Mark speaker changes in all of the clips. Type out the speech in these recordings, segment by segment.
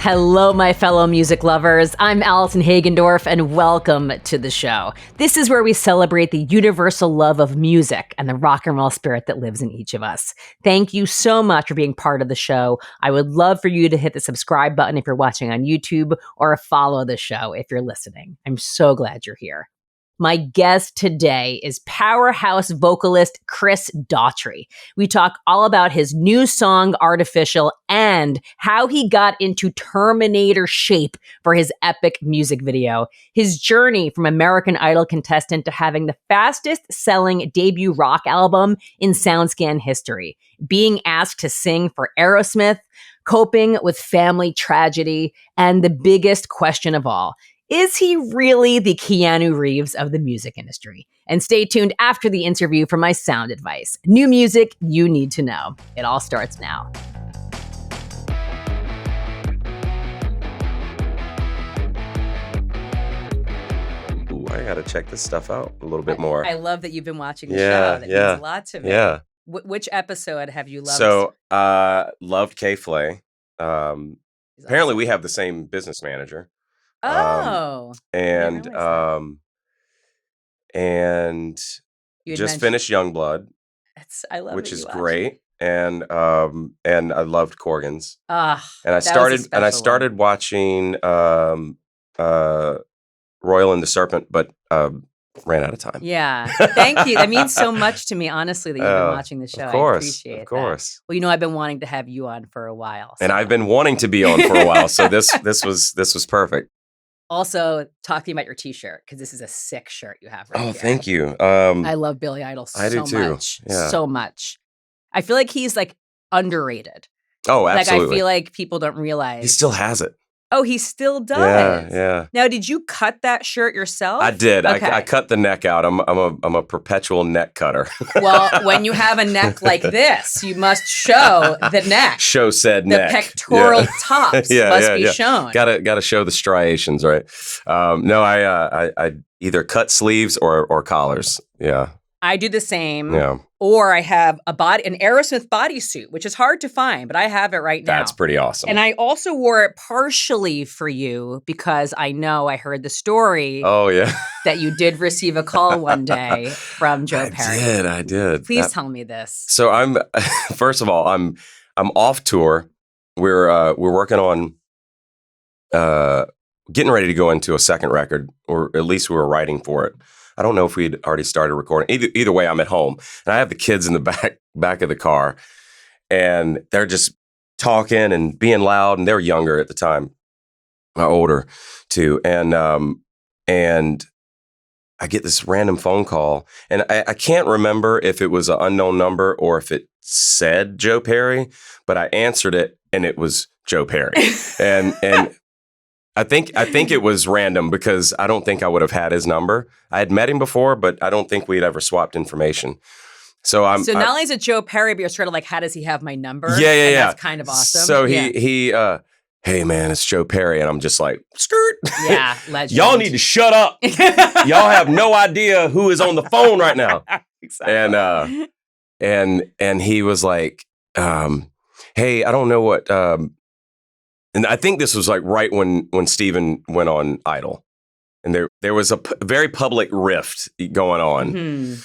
Speaker 1: Hello, my fellow music lovers. I'm Allison Hagendorf, and welcome to the show. This is where we celebrate the universal love of music and the rock and roll spirit that lives in each of us. Thank you so much for being part of the show. I would love for you to hit the subscribe button if you're watching on YouTube, or follow the show if you're listening. I'm so glad you're here. My guest today is powerhouse vocalist Chris Daughtry. We talk all about his new song, Artificial, and how he got into Terminator shape for his epic music video, his journey from American Idol contestant to having the fastest selling debut rock album in Soundscan history, being asked to sing for Aerosmith, coping with family tragedy, and the biggest question of all, is he really the Keanu Reeves of the music industry? And stay tuned after the interview for my sound advice. New music you need to know. It all starts now.
Speaker 2: Ooh, I gotta check this stuff out a little bit more.
Speaker 1: I love that you've been watching the show. That means a lot to me.
Speaker 2: Yeah.
Speaker 1: Which episode have you loved?
Speaker 2: So, loved K-Flay. Apparently we have the same business manager.
Speaker 1: Oh.
Speaker 2: And
Speaker 1: You had
Speaker 2: just finished Youngblood,
Speaker 1: I love
Speaker 2: which
Speaker 1: that
Speaker 2: is
Speaker 1: you watch
Speaker 2: great. And I loved Corgan's.
Speaker 1: Ah,
Speaker 2: And I
Speaker 1: that was a special
Speaker 2: started watching Royal and the Serpent, but ran out of time.
Speaker 1: Yeah. Thank you. That means so much to me, honestly, that you've been watching the show.
Speaker 2: Of course,
Speaker 1: I appreciate
Speaker 2: of course.
Speaker 1: that. Well, you know, I've been wanting to have you on for a while.
Speaker 2: And I've been wanting to be on for a while, so this was perfect.
Speaker 1: Also, talking about your T-shirt, because this is a sick shirt you have right here.
Speaker 2: Oh, thank you.
Speaker 1: I love Billy Idol so
Speaker 2: I do too.
Speaker 1: much.
Speaker 2: Yeah.
Speaker 1: So much. I feel like he's like underrated.
Speaker 2: Oh, absolutely.
Speaker 1: Like I feel like people don't realize.
Speaker 2: He still has it.
Speaker 1: Oh, he still does.
Speaker 2: Yeah.
Speaker 1: Now, did you cut that shirt yourself?
Speaker 2: I did.
Speaker 1: Okay.
Speaker 2: I cut the neck out. I'm a perpetual neck cutter.
Speaker 1: Well, when you have a neck like this, you must show the neck.
Speaker 2: Show said
Speaker 1: the
Speaker 2: neck.
Speaker 1: The pectoral tops must be shown.
Speaker 2: Gotta show the striations, right? No, I either cut sleeves or collars. Yeah.
Speaker 1: I do the same.
Speaker 2: Yeah.
Speaker 1: Or I have an Aerosmith bodysuit, which is hard to find, but I have it right now.
Speaker 2: That's pretty awesome.
Speaker 1: And I also wore it partially for you because I heard the story.
Speaker 2: Oh, yeah.
Speaker 1: That you did receive a call one day from Joe Perry.
Speaker 2: I did.
Speaker 1: Please tell me this.
Speaker 2: So first of all, I'm off tour. We're working on getting ready to go into a second record, or at least we were writing for it. I don't know if we'd already started recording. Either way, I'm at home, and I have the kids in the back of the car, and they're just talking and being loud, and they're younger at the time, older too, and I get this random phone call, and I can't remember if it was an unknown number or if it said Joe Perry, but I answered it, and it was Joe Perry, and I think it was random because I don't think I would have had his number. I had met him before, but I don't think we'd ever swapped information. So not
Speaker 1: only is it Joe Perry, but you're sort of like, how does he have my number?
Speaker 2: Yeah.
Speaker 1: That's kind of awesome.
Speaker 2: So he hey man, it's Joe Perry, and I'm just like, skirt.
Speaker 1: Yeah, legend.
Speaker 2: Y'all need to shut up. Y'all have no idea who is on the phone right now.
Speaker 1: Exactly.
Speaker 2: And he was like, hey, I don't know what. And I think this was like right when Steven went on Idol, and there was a very public rift going on,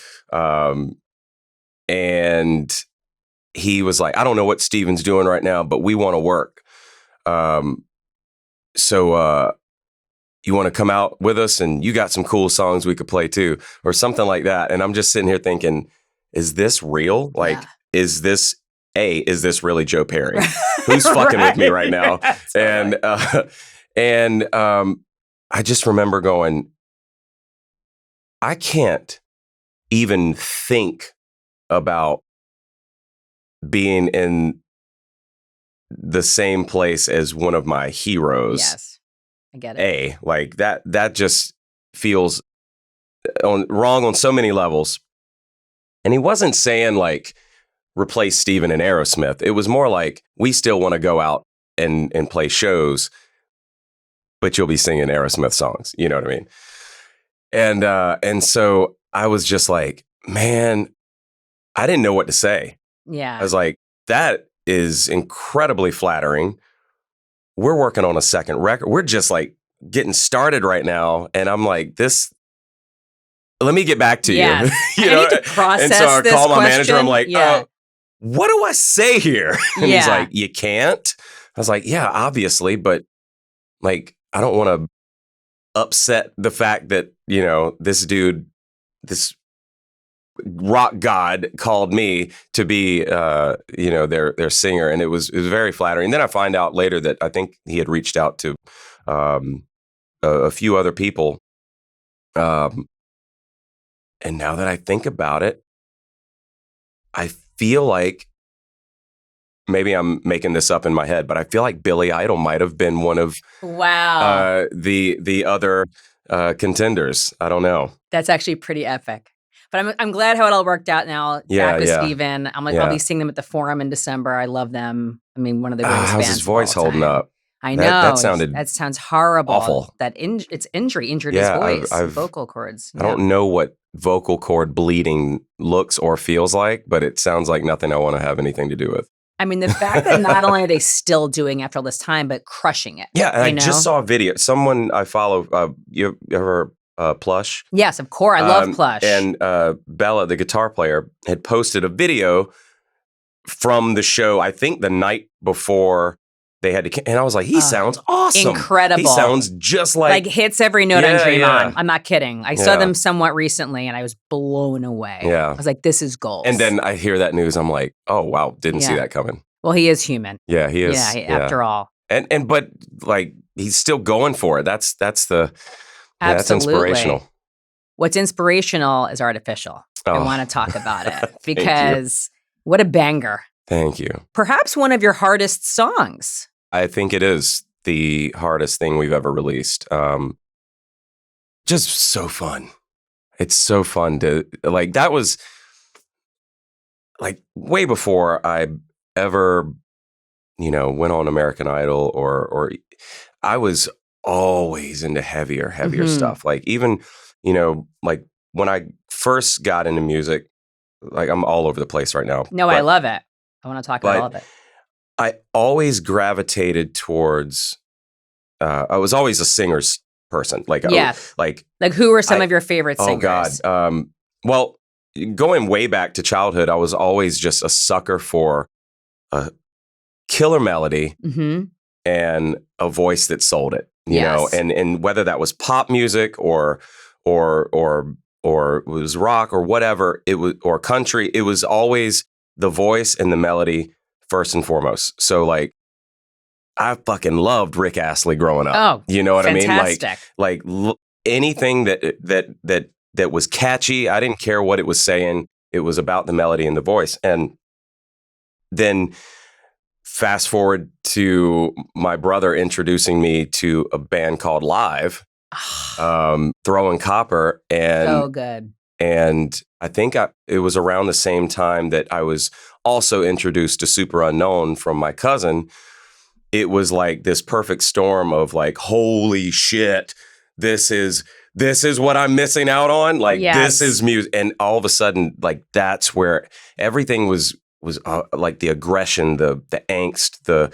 Speaker 2: and he was like, "I don't know what Steven's doing right now, but we want to work. So you want to come out with us, and you got some cool songs we could play too, or something like that." And I'm just sitting here thinking, "Is this real? Like, is this really Joe Perry? Who's fucking with me right now?" And I just remember going, I can't even think about being in the same place as one of my heroes.
Speaker 1: Yes, I get it.
Speaker 2: Like that just feels wrong on so many levels. And he wasn't saying like, replace Steven and Aerosmith. It was more like, we still want to go out and play shows, but you'll be singing Aerosmith songs. You know what I mean? And so I was just like, man, I didn't know what to say.
Speaker 1: Yeah.
Speaker 2: I was like, that is incredibly flattering. we're working on a second record. We're just like getting started right now. And I'm like, let me get back to you.
Speaker 1: I need to process
Speaker 2: and so I
Speaker 1: this
Speaker 2: call my
Speaker 1: question.
Speaker 2: manager. I'm like, what do I say here? And he's like, you can't. I was like, yeah, obviously. But like, I don't want to upset the fact that, this dude, this rock god called me to be, their singer. And it was very flattering. And then I find out later that I think he had reached out to a few other people. And now that I think about it, I feel like maybe I'm making this up in my head, but I feel like Billy Idol might have been one of the other contenders. I don't know.
Speaker 1: That's actually pretty epic. But I'm glad how it all worked out now. Back with Steven. I'm like, I'll be seeing them at the Forum in December. I love them. I mean, one of the greatest bands.
Speaker 2: How's his voice holding up?
Speaker 1: I know. That sounds horrible.
Speaker 2: Awful.
Speaker 1: It's injured his voice, vocal cords.
Speaker 2: I don't know what vocal cord bleeding looks or feels like, but it sounds like nothing I want to have anything to do with.
Speaker 1: I mean, the fact that not only are they still doing after all this time, but crushing it.
Speaker 2: Yeah, and I just saw a video. Someone I follow, you ever Plush?
Speaker 1: Yes, of course. I love Plush.
Speaker 2: And Bella, the guitar player, had posted a video from the show, I think the night before they had to, and I was like, he sounds awesome.
Speaker 1: Incredible.
Speaker 2: He sounds just like
Speaker 1: hits every note on Dream On. I'm not kidding. I saw them somewhat recently and I was blown away.
Speaker 2: Yeah.
Speaker 1: I was like, this is gold.
Speaker 2: And then I hear that news. I'm like, oh, wow. Didn't see that coming.
Speaker 1: Well, he is human.
Speaker 2: Yeah, he is.
Speaker 1: Yeah, after all.
Speaker 2: But like, he's still going for it. That's that's inspirational.
Speaker 1: What's inspirational is artificial. I want to talk about it because what a banger.
Speaker 2: Thank you.
Speaker 1: Perhaps one of your hardest songs.
Speaker 2: I think it is the hardest thing we've ever released. Just so fun. It's so fun to, like, that was like way before I ever, went on American Idol or I was always into heavier stuff. Like even, like when I first got into music, like I'm all over the place right now.
Speaker 1: No, I love it. I want to talk about all of it.
Speaker 2: I always gravitated towards, I was always a singer's person. Like
Speaker 1: who were some of your favorite singers?
Speaker 2: Oh God. Well, going way back to childhood, I was always just a sucker for a killer melody and a voice that sold it, you know, and whether that was pop music or it was rock or whatever, it was, or country, it was always the voice and the melody first and foremost. So like, I fucking loved Rick Astley growing up.
Speaker 1: Oh,
Speaker 2: you know what
Speaker 1: fantastic.
Speaker 2: I mean? Like anything that was catchy, I didn't care what it was saying. It was about the melody and the voice. And then fast forward to my brother introducing me to a band called Live, Throwing Copper, and
Speaker 1: so good.
Speaker 2: And I think it was around the same time that I was also introduced to Super Unknown from my cousin. It was like this perfect storm of like, holy shit, this is what I'm missing out on. Like, this is music. And all of a sudden, like, that's where everything was like the aggression, the angst,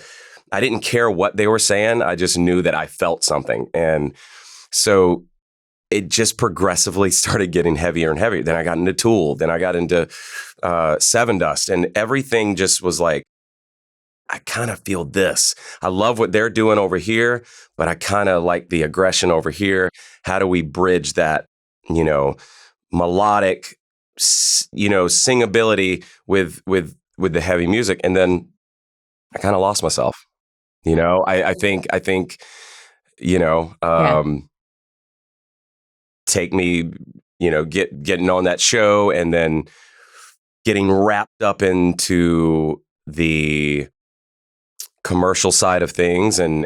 Speaker 2: I didn't care what they were saying. I just knew that I felt something. And so it just progressively started getting heavier and heavier. Then I got into Tool. Then I got into Seven Dust. And everything just was like, I kind of feel this. I love what they're doing over here, but I kind of like the aggression over here. How do we bridge that, melodic, singability with the heavy music? And then I kind of lost myself. I think, take me, getting on that show and then getting wrapped up into the commercial side of things and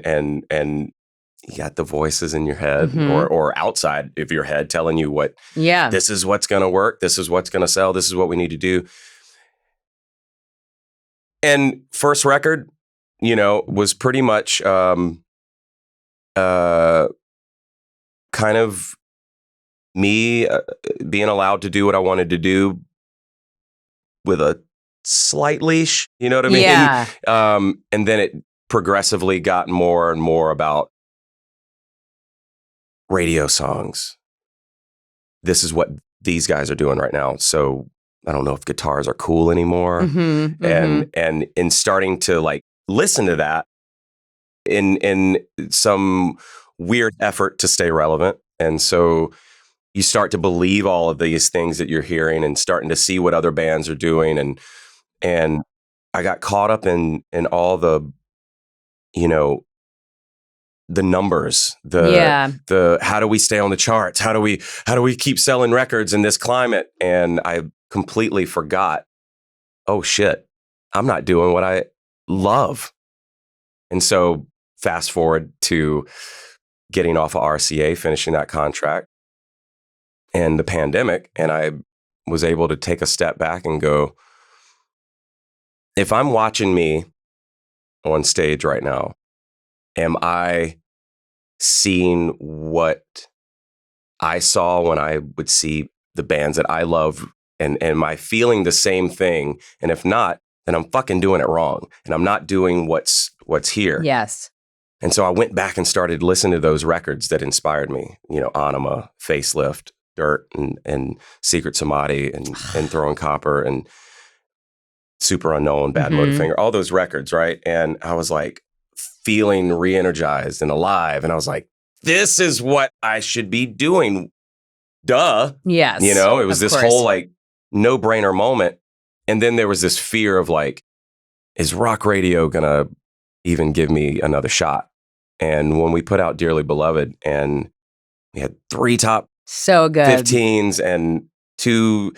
Speaker 2: you got the voices in your head or outside of your head telling you this is what's going to work. This is what's going to sell. This is what we need to do. And first record, was pretty much kind of me being allowed to do what I wanted to do with a slight leash, you know what I mean?
Speaker 1: Yeah.
Speaker 2: And then progressively got more and more about radio songs. This is what these guys are doing right now. So I don't know if guitars are cool anymore. And in starting to like listen to that in some weird effort to stay relevant. And so you start to believe all of these things that you're hearing and starting to see what other bands are doing. And I got caught up in all the, you know, the numbers, the how do we stay on the charts? How do we keep selling records in this climate? And I completely forgot, oh shit, I'm not doing what I love. And so fast forward to getting off of RCA, finishing that contract, and the pandemic, and I was able to take a step back and go, if I'm watching me on stage right now, am I seeing what I saw when I would see the bands that I love? And am I feeling the same thing? And if not, then I'm fucking doing it wrong. And I'm not doing what's here.
Speaker 1: Yes.
Speaker 2: And so I went back and started listening to those records that inspired me. You know, Anima, Facelift, Dirt, and Secret Samadhi, and Throwing Copper, and Super Unknown, Bad Motorfinger, all those records, right? And I was like feeling re-energized and alive. And I was like, this is what I should be doing. Duh.
Speaker 1: Yes.
Speaker 2: You know, it was this
Speaker 1: course.
Speaker 2: whole like no-brainer moment. And then there was this fear of like, is rock radio gonna even give me another shot? And when we put out Dearly Beloved, and we had 3 top
Speaker 1: so good
Speaker 2: 15s and 2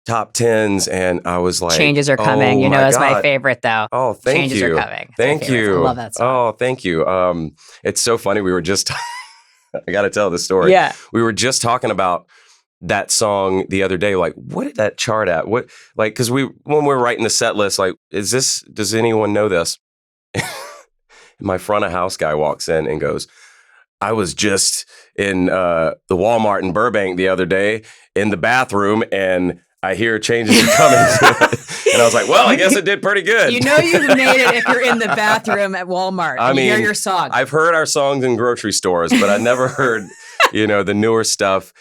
Speaker 2: top 10s, and I was like,
Speaker 1: Changes Are Coming.
Speaker 2: Oh,
Speaker 1: you know,
Speaker 2: my
Speaker 1: it's
Speaker 2: God.
Speaker 1: my favorite though.
Speaker 2: Oh, thank
Speaker 1: Changes
Speaker 2: you.
Speaker 1: Are Coming.
Speaker 2: Thank you.
Speaker 1: I love that song.
Speaker 2: Oh, thank you. It's so funny. We were just, I got to tell the story.
Speaker 1: Yeah.
Speaker 2: We were just talking about that song the other day. Like, what did that chart at? What, like, because when we're writing the set list, like, does anyone know this? My front of house guy walks in and goes, I was just in the Walmart in Burbank the other day in the bathroom, and I hear Changes Are Coming. And I was like, well, I guess it did pretty good.
Speaker 1: You know you've made it if you're in the bathroom at Walmart. I mean, you hear your song.
Speaker 2: I've heard our songs in grocery stores, but I never heard, you know, the newer stuff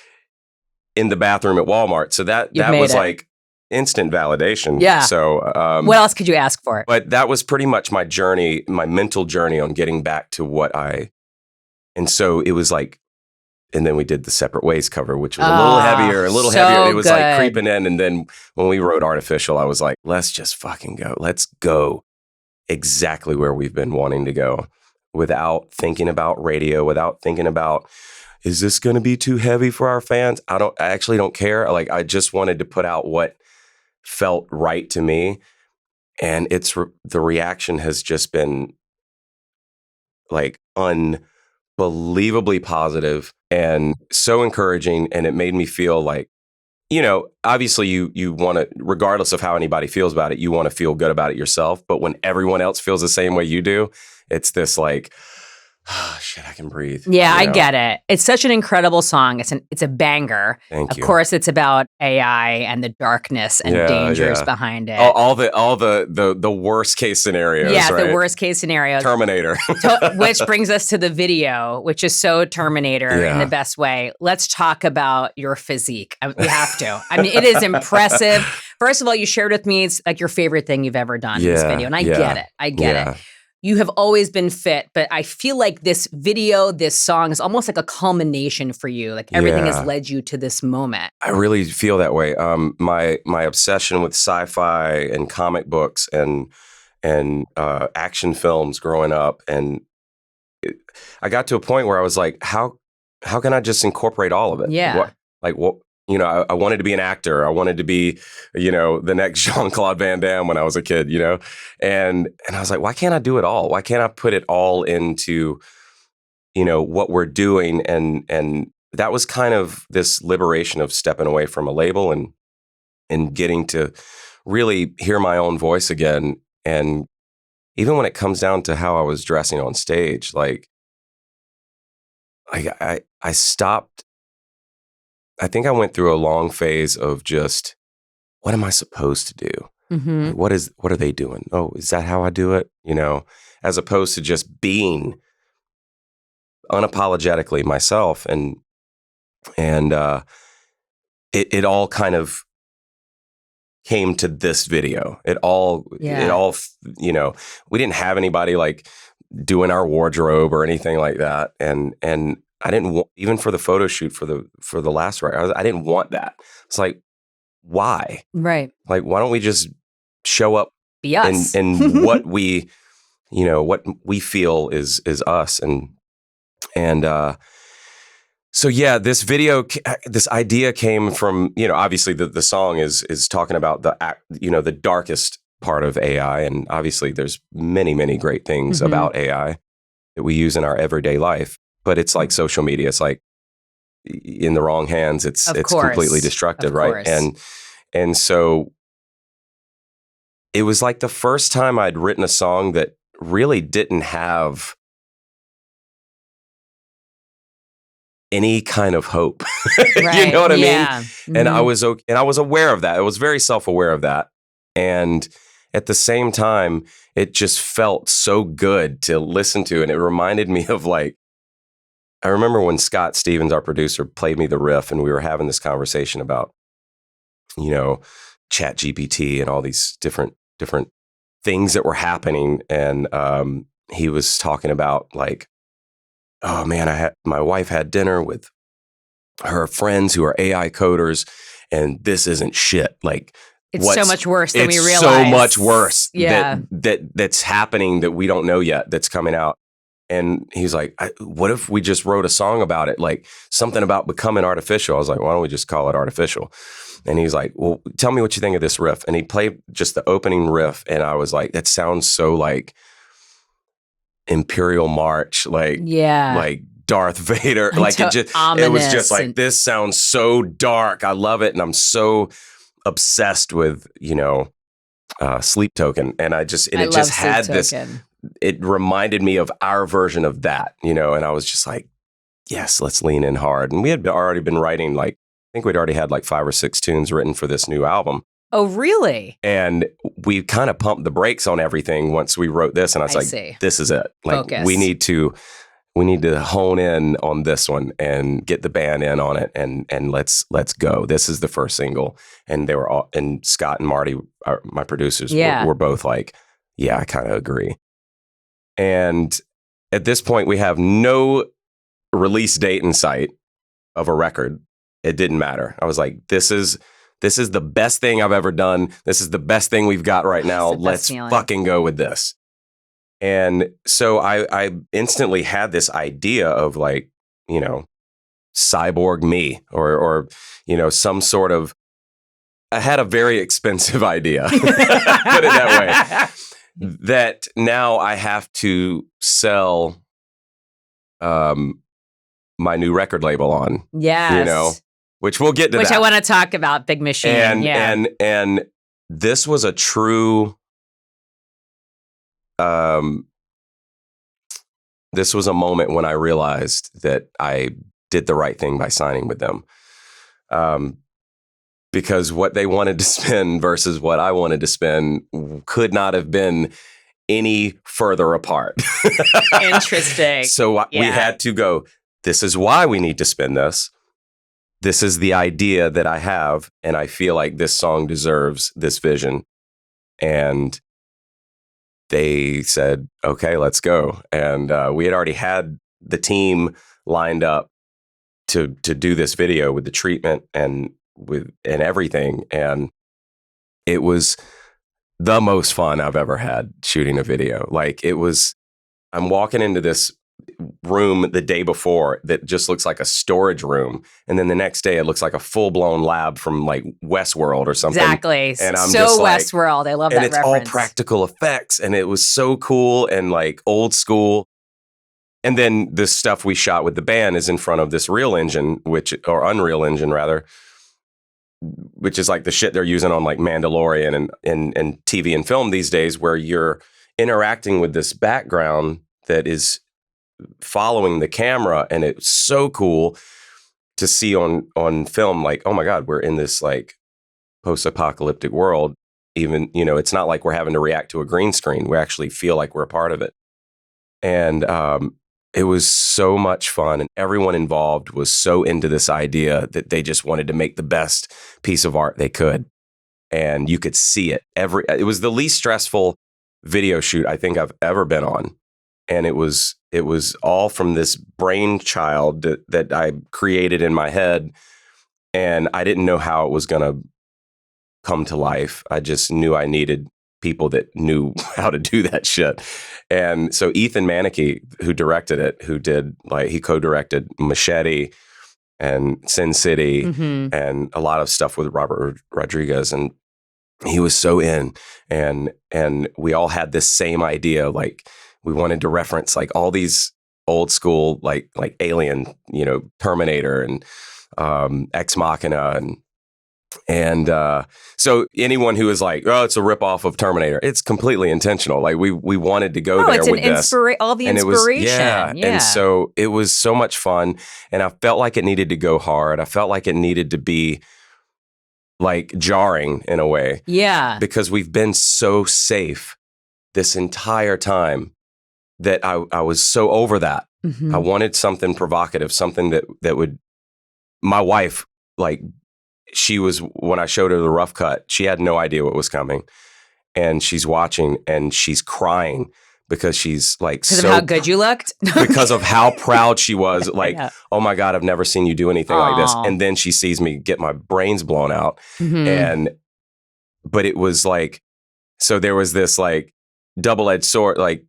Speaker 2: in the bathroom at Walmart. So that was like instant validation.
Speaker 1: Yeah.
Speaker 2: So
Speaker 1: what else could you ask for?
Speaker 2: But that was pretty much my journey, my mental journey on getting back to what and so it was like, and then we did the Separate Ways cover, which was a little heavier, It was like creeping in. And then when we wrote Artificial, I was like, let's just fucking go. Let's go exactly where we've been wanting to go without thinking about radio, without thinking about, is this going to be too heavy for our fans? I actually don't care. Like, I just wanted to put out what felt right to me. And the reaction has just been like unbelievably positive and so encouraging. And it made me feel like, you know, obviously you want to, regardless of how anybody feels about it, you want to feel good about it yourself. But when everyone else feels the same way you do, it's this like, oh, shit, I can breathe.
Speaker 1: Yeah,
Speaker 2: you know?
Speaker 1: I get it. It's such an incredible song. It's a banger.
Speaker 2: Thank you.
Speaker 1: Of course, it's about AI and the darkness and dangers behind it.
Speaker 2: All the worst case scenarios.
Speaker 1: Yeah,
Speaker 2: right?
Speaker 1: the worst case scenarios.
Speaker 2: Terminator.
Speaker 1: Which brings us to the video, which is so Terminator in the best way. Let's talk about your physique. We have to. I mean, it is impressive. First of all, you shared with me it's like your favorite thing you've ever done in this video, and I get it. I get it. You have always been fit, but I feel like this video, this song is almost like a culmination for you. Like everything has led you to this moment.
Speaker 2: I really feel that way. My obsession with sci-fi and comic books and action films growing up, and I got to a point where I was like, how can I just incorporate all of it?
Speaker 1: Yeah.
Speaker 2: What? You know, I wanted to be an actor. I wanted to be, you know, the next Jean-Claude Van Damme when I was a kid, you know? And I was like, why can't I do it all? Why can't I put it all into, you know, what we're doing? And that was kind of this liberation of stepping away from a label and getting to really hear my own voice again. And even when it comes down to how I was dressing on stage, like I stopped. I think I went through a long phase of just, what am I supposed to do?
Speaker 1: Mm-hmm.
Speaker 2: Like, what are they doing? Oh, is that how I do it? You know? as opposed to just being unapologetically myself. And it all kind of came to this video. It all, you know, we didn't have anybody like doing our wardrobe or anything like that. And I didn't want, even for the photo shoot for the last record, I didn't want that. It's like, why?
Speaker 1: Right.
Speaker 2: Like, why don't we just show up
Speaker 1: Be us.
Speaker 2: and what we, you know, what we feel is us. And so yeah, this video, this idea came from, you know, obviously the song is talking about the darkest part of AI. And obviously there's many, many great things about AI that we use in our everyday life, but it's like social media. It's like in the wrong hands, it's completely destructive. Right. And so it was like the first time I'd written a song that really didn't have any kind of hope.
Speaker 1: Right.
Speaker 2: You know what I mean?
Speaker 1: Mm-hmm.
Speaker 2: And I was aware of that. I was very self-aware of that. And at the same time, it just felt so good to listen to. And it reminded me of like, I remember when Scott Stevens, our producer, played me the riff and we were having this conversation about, you know, Chat GPT and all these different things that were happening. And he was talking about like, oh man, my wife had dinner with her friends who are AI coders, and this isn't shit. Like,
Speaker 1: it's so much worse than we realize.
Speaker 2: It's so much worse
Speaker 1: Yeah.
Speaker 2: that's happening that we don't know yet, that's coming out. And he's like, what if we just wrote a song about it? Like something about becoming artificial. I was like, why don't we just call it artificial? And he's like, well, tell me what you think of this riff. And he played just the opening riff. And I was like, that sounds so like Imperial March, like Darth Vader. Like it was just like, this sounds so dark. I love it. And I'm so obsessed with, you know, Sleep Token. And it just had this, it reminded me of our version of that, you know, and I was just like, yes, let's lean in hard. And we had already been writing, like, I think we'd already had like 5 or 6 tunes written for this new album.
Speaker 1: Oh, really?
Speaker 2: And we kind of pumped the brakes on everything once we wrote this. And I was like, this is it. Like,
Speaker 1: Focus.
Speaker 2: we need to hone in on this one and get the band in on it. And let's go. This is the first single. And they were all, and Scott and Marty, my producers, were both like, yeah, I kind of agree. And at this point, we have no release date in sight of a record. It didn't matter. I was like, this is the best thing I've ever done. This is the best thing we've got right now. Let's fucking go with this. And so I instantly had this idea of like, you know, cyborg me or you know, some sort of, I had a very expensive idea, put it that way, that now I have to sell my new record label on.
Speaker 1: Yes.
Speaker 2: You know, which we'll get to
Speaker 1: Which
Speaker 2: that.
Speaker 1: I want to talk about, Big Machine.
Speaker 2: And this was a true, this was a moment when I realized that I did the right thing by signing with them. Because what they wanted to spend versus what I wanted to spend could not have been any further apart.
Speaker 1: Interesting.
Speaker 2: So we had to go, this is why we need to spend this. This is the idea that I have, and I feel like this song deserves this vision. And they said, okay, let's go. And we had already had the team lined up to do this video with the treatment and everything. And it was the most fun I've ever had shooting a video. Like, it was, I'm walking into this room the day before that just looks like a storage room, and then the next day it looks like a full-blown lab from like Westworld or something.
Speaker 1: Exactly.
Speaker 2: And I'm
Speaker 1: so
Speaker 2: just like,
Speaker 1: Westworld. I love that reference.
Speaker 2: And it's all practical effects, and it was so cool and like old school. And then the stuff we shot with the band is in front of this Real Engine, or Unreal Engine rather, which is like the shit they're using on like Mandalorian and TV and film these days, where you're interacting with this background that is following the camera. And it's so cool to see on film, like, oh my God, we're in this like post-apocalyptic world. Even, you know, it's not like we're having to react to a green screen. We actually feel like we're a part of it. And it was so much fun. And everyone involved was so into this idea that they just wanted to make the best piece of art they could. And you could see it. It was the least stressful video shoot I think I've ever been on. And it was all from this brainchild that I created in my head. And I didn't know how it was going to come to life. I just knew I needed people that knew how to do that shit. And so Ethan Maneke, who directed it, he co-directed Machete and Sin City and a lot of stuff with Robert Rodriguez. And he was so in, and we all had this same idea. Like, we wanted to reference like all these old school, like Alien, Terminator and Ex Machina and so anyone who is like, oh, it's a ripoff of Terminator, it's completely intentional. Like we wanted to go there with this.
Speaker 1: All the inspiration.
Speaker 2: And so it was so much fun. And I felt like it needed to go hard. I felt like it needed to be like jarring in a way.
Speaker 1: Yeah.
Speaker 2: Because we've been so safe this entire time that I was so over that. I wanted something provocative, something that would, my wife, like, when I showed her the rough cut, she had no idea what was coming. And she's watching and she's crying because she's like,
Speaker 1: because of how good you looked?
Speaker 2: Because of how proud she was. Like, oh my God, I've never seen you do anything like this. And then she sees me get my brains blown out. But it was like, so there was this like double-edged sword, like,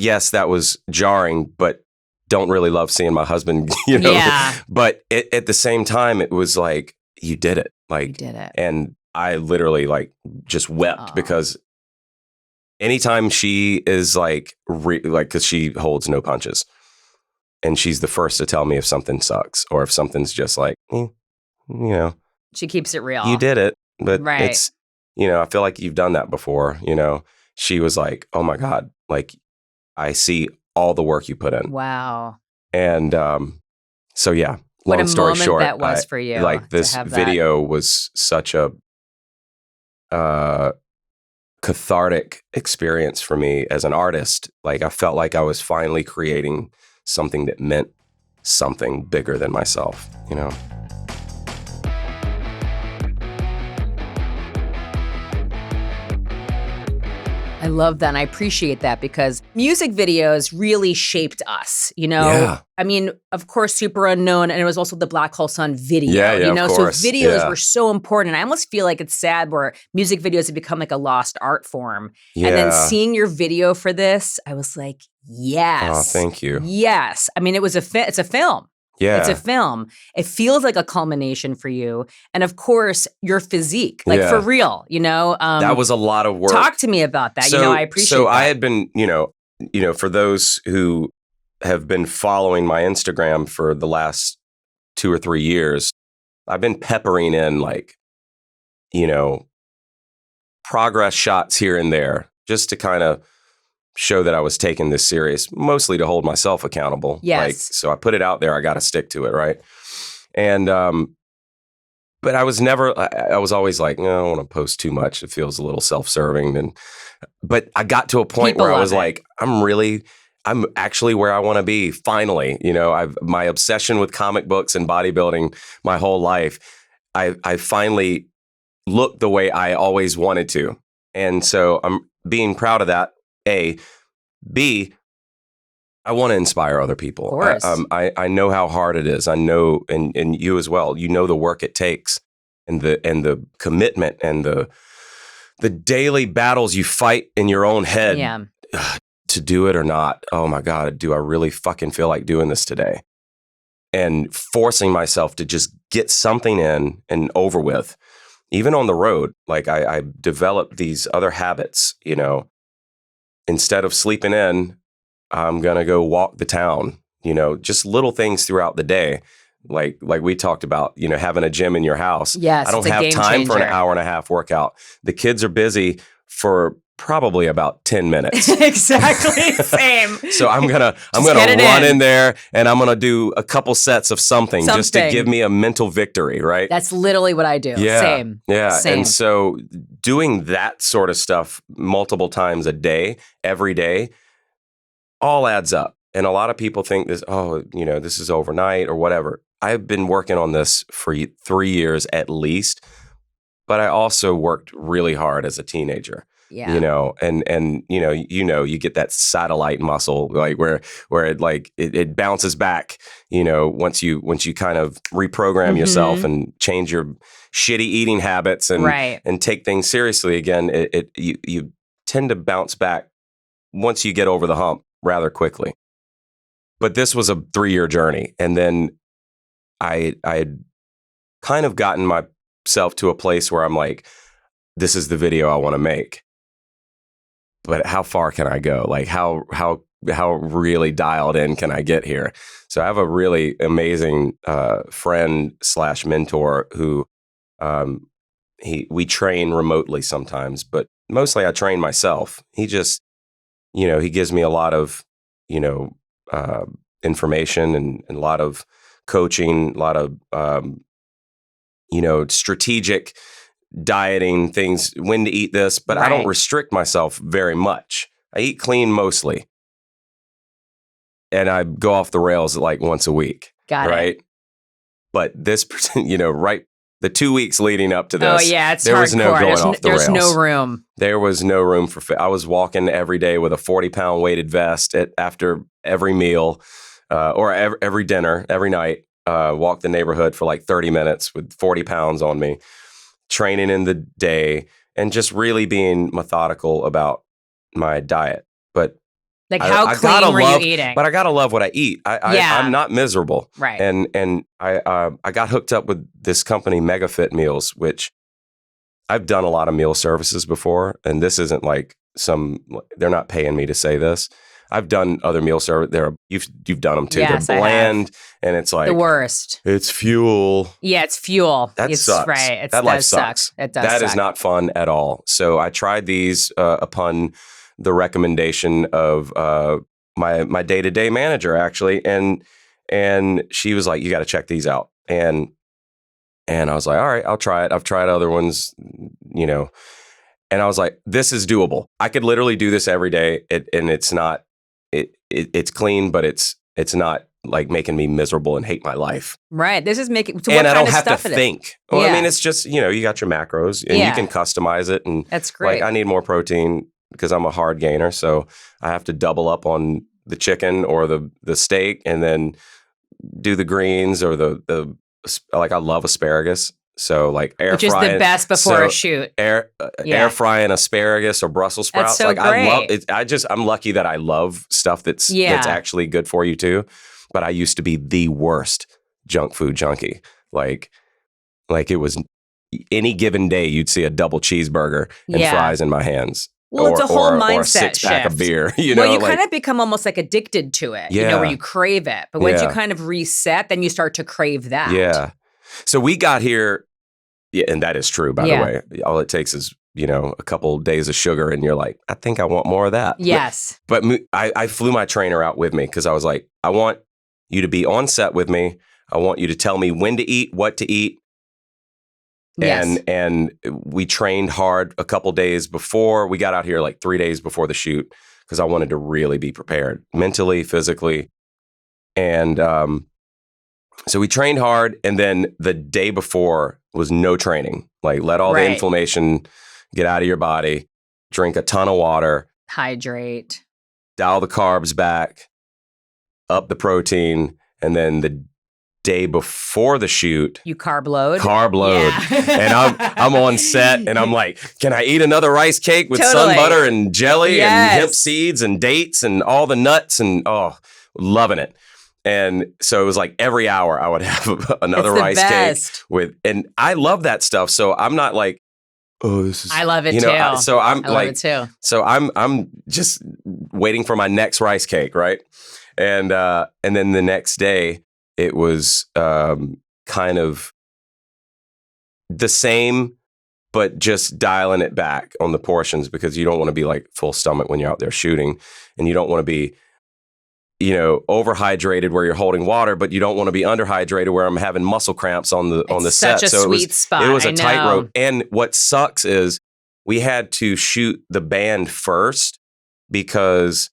Speaker 2: yes, that was jarring, but don't really love seeing my husband,
Speaker 1: Yeah.
Speaker 2: But at the same time, it was like, you did it. Like,
Speaker 1: you did it.
Speaker 2: And I literally like just wept because anytime she is like, because she holds no punches, and she's the first to tell me if something sucks or if something's just like,
Speaker 1: she keeps it real.
Speaker 2: You did it, but it's, I feel like you've done that before. She was like, oh my God, like, I see all the work you put in.
Speaker 1: Wow.
Speaker 2: And so yeah.
Speaker 1: What
Speaker 2: long
Speaker 1: a
Speaker 2: story
Speaker 1: moment
Speaker 2: short,
Speaker 1: that was for you.
Speaker 2: Like, this video was such a cathartic experience for me as an artist. Like, I felt like I was finally creating something that meant something bigger than myself,
Speaker 1: I love that, and I appreciate that, because music videos really shaped us,
Speaker 2: Yeah.
Speaker 1: I mean, of course, Super Unknown, and it was also the Black Hole Sun video,
Speaker 2: of course.
Speaker 1: So videos were so important. I almost feel like it's sad where music videos have become like a lost art form.
Speaker 2: Yeah.
Speaker 1: And then seeing your video for this, I was like, yes.
Speaker 2: Oh, thank you.
Speaker 1: Yes. I mean, it's a film.
Speaker 2: Yeah.
Speaker 1: It's a film. It feels like a culmination for you. And of course, your physique, like for real,
Speaker 2: that was a lot of work.
Speaker 1: Talk to me about that. I appreciate that.
Speaker 2: So I had been, for those who have been following my Instagram for the last 2 or 3 years, I've been peppering in like, progress shots here and there just to kind of show that I was taking this serious, mostly to hold myself accountable.
Speaker 1: Yes.
Speaker 2: Like, so I put it out there. I got to stick to it. Right. And, but I was always like, no, I don't want to post too much. It feels a little self-serving. But I got to a point where I was like, I'm actually where I want to be. Finally, my obsession with comic books and bodybuilding my whole life, I finally looked the way I always wanted to. And so I'm being proud of that. A, B, I want to inspire other people.
Speaker 1: Of course.
Speaker 2: I know how hard it is. I know, and you as well. You know the work it takes, and the commitment, and the daily battles you fight in your own head.
Speaker 1: Yeah.
Speaker 2: To do it or not. Oh my God, do I really fucking feel like doing this today? And forcing myself to just get something in and over with. Even on the road, like I developed these other habits, Instead of sleeping in, I'm going to go walk the town, just little things throughout the day. Like we talked about, having a gym in your house.
Speaker 1: Yes,
Speaker 2: I don't have time for an hour and a half workout. The kids are busy for probably about 10 minutes.
Speaker 1: Exactly. Same.
Speaker 2: So I'm gonna run in there and I'm gonna do a couple sets of something just to give me a mental victory, right?
Speaker 1: That's literally what I do.
Speaker 2: Yeah.
Speaker 1: Same.
Speaker 2: Yeah.
Speaker 1: Same.
Speaker 2: And so doing that sort of stuff multiple times a day, every day, all adds up. And a lot of people think this, this is overnight or whatever. I've been working on this for 3 years at least, but I also worked really hard as a teenager.
Speaker 1: Yeah.
Speaker 2: And you get that satellite muscle, like where it bounces back, once you kind of reprogram yourself and change your shitty eating habits and take things seriously again, you tend to bounce back once you get over the hump rather quickly. But this was a 3-year journey. And then I had kind of gotten myself to a place where I'm like, this is the video I want to make. But how far can I go? Like how really dialed in can I get here? So I have a really amazing friend / mentor who we train remotely sometimes, but mostly I train myself. He just, he gives me a lot of, information and a lot of coaching, a lot of, strategic dieting things, when to eat this, but I don't restrict myself very much. I eat clean mostly. And I go off the rails like once a week.
Speaker 1: Got it.
Speaker 2: But this, the 2 weeks leading up to this,
Speaker 1: it's
Speaker 2: there was no
Speaker 1: hardcore.
Speaker 2: going off the rails.
Speaker 1: There's no room.
Speaker 2: There was no room for I was walking every day with a 40-pound weighted vest after every meal or every dinner, every night. Walk the neighborhood for like 30 minutes with 40 pounds on me, training in the day, and just really being methodical about my diet. But
Speaker 1: how clean were you eating?
Speaker 2: But I gotta love what I eat. I'm not miserable.
Speaker 1: Right.
Speaker 2: And I got hooked up with this company, MegaFit Meals, which I've done a lot of meal services before, and this isn't like they're not paying me to say this. I've done other meal service. You've done them too.
Speaker 1: Yes,
Speaker 2: they're bland, and it's like
Speaker 1: the worst.
Speaker 2: It's fuel.
Speaker 1: Yeah, it's fuel.
Speaker 2: That sucks.
Speaker 1: Right.
Speaker 2: That life sucks.
Speaker 1: It does.
Speaker 2: That
Speaker 1: suck.
Speaker 2: is not fun at all. So I tried these upon the recommendation of my day-to-day manager, actually, and she was like, "You got to check these out." And I was like, "All right, I'll try it." I've tried other ones, and I was like, "This is doable. I could literally do this every day." And it's not. It's clean, but it's not like making me miserable and hate my life.
Speaker 1: Right. This is making. So
Speaker 2: and
Speaker 1: what
Speaker 2: I don't
Speaker 1: kind of
Speaker 2: have
Speaker 1: stuff
Speaker 2: to think. Well,
Speaker 1: yeah.
Speaker 2: I mean, it's just you got your macros and you can customize it. And
Speaker 1: that's great.
Speaker 2: Like I need more protein because I'm a hard gainer, so I have to double up on the chicken or the steak, and then do the greens or the I love asparagus. So like air
Speaker 1: which is
Speaker 2: frying,
Speaker 1: the best before a shoot.
Speaker 2: Air frying asparagus or Brussels sprouts.
Speaker 1: That's so
Speaker 2: like
Speaker 1: great.
Speaker 2: I love it. I'm lucky that I love stuff that's actually good for you too. But I used to be the worst junk food junkie. Like it was any given day you'd see a double cheeseburger and fries in my hands.
Speaker 1: Well, it's a whole mindset
Speaker 2: or a 6-pack
Speaker 1: shift.
Speaker 2: of beer.
Speaker 1: Well, you kind of become almost like addicted to it.
Speaker 2: Yeah.
Speaker 1: Where you crave it. But once you kind of reset, then you start to crave that.
Speaker 2: Yeah. So we got here, and that is true, by the way. All it takes is, a couple days of sugar, and you're like, I think I want more of that.
Speaker 1: Yes.
Speaker 2: But I flew my trainer out with me because I was like, I want you to be on set with me. I want you to tell me when to eat, what to eat.
Speaker 1: Yes.
Speaker 2: And we trained hard a couple days before. We got out here like 3 days before the shoot because I wanted to really be prepared mentally, physically. And so we trained hard, and then the day before was no training. Like let all the inflammation get out of your body, drink a ton of water,
Speaker 1: hydrate,
Speaker 2: dial the carbs back, up the protein, and then the day before the shoot,
Speaker 1: you carb load.
Speaker 2: Yeah. And I'm on set, and I'm like, can I eat another rice cake with sun butter and jelly and hemp seeds and dates and all the nuts and loving it. And so it was like every hour I would have another rice cake and I love that stuff. So I'm not like, oh, this is.
Speaker 1: I love it too.
Speaker 2: So I
Speaker 1: love it too.
Speaker 2: So I'm just waiting for my next rice cake, right? And then the next day it was kind of the same, but just dialing it back on the portions because you don't want to be like full stomach when you're out there shooting, and you don't want to be overhydrated where you're holding water, but you don't want to be underhydrated where I'm having muscle cramps on the set.
Speaker 1: Such a sweet spot.
Speaker 2: It was a tightrope. And what sucks is we had to shoot the band first because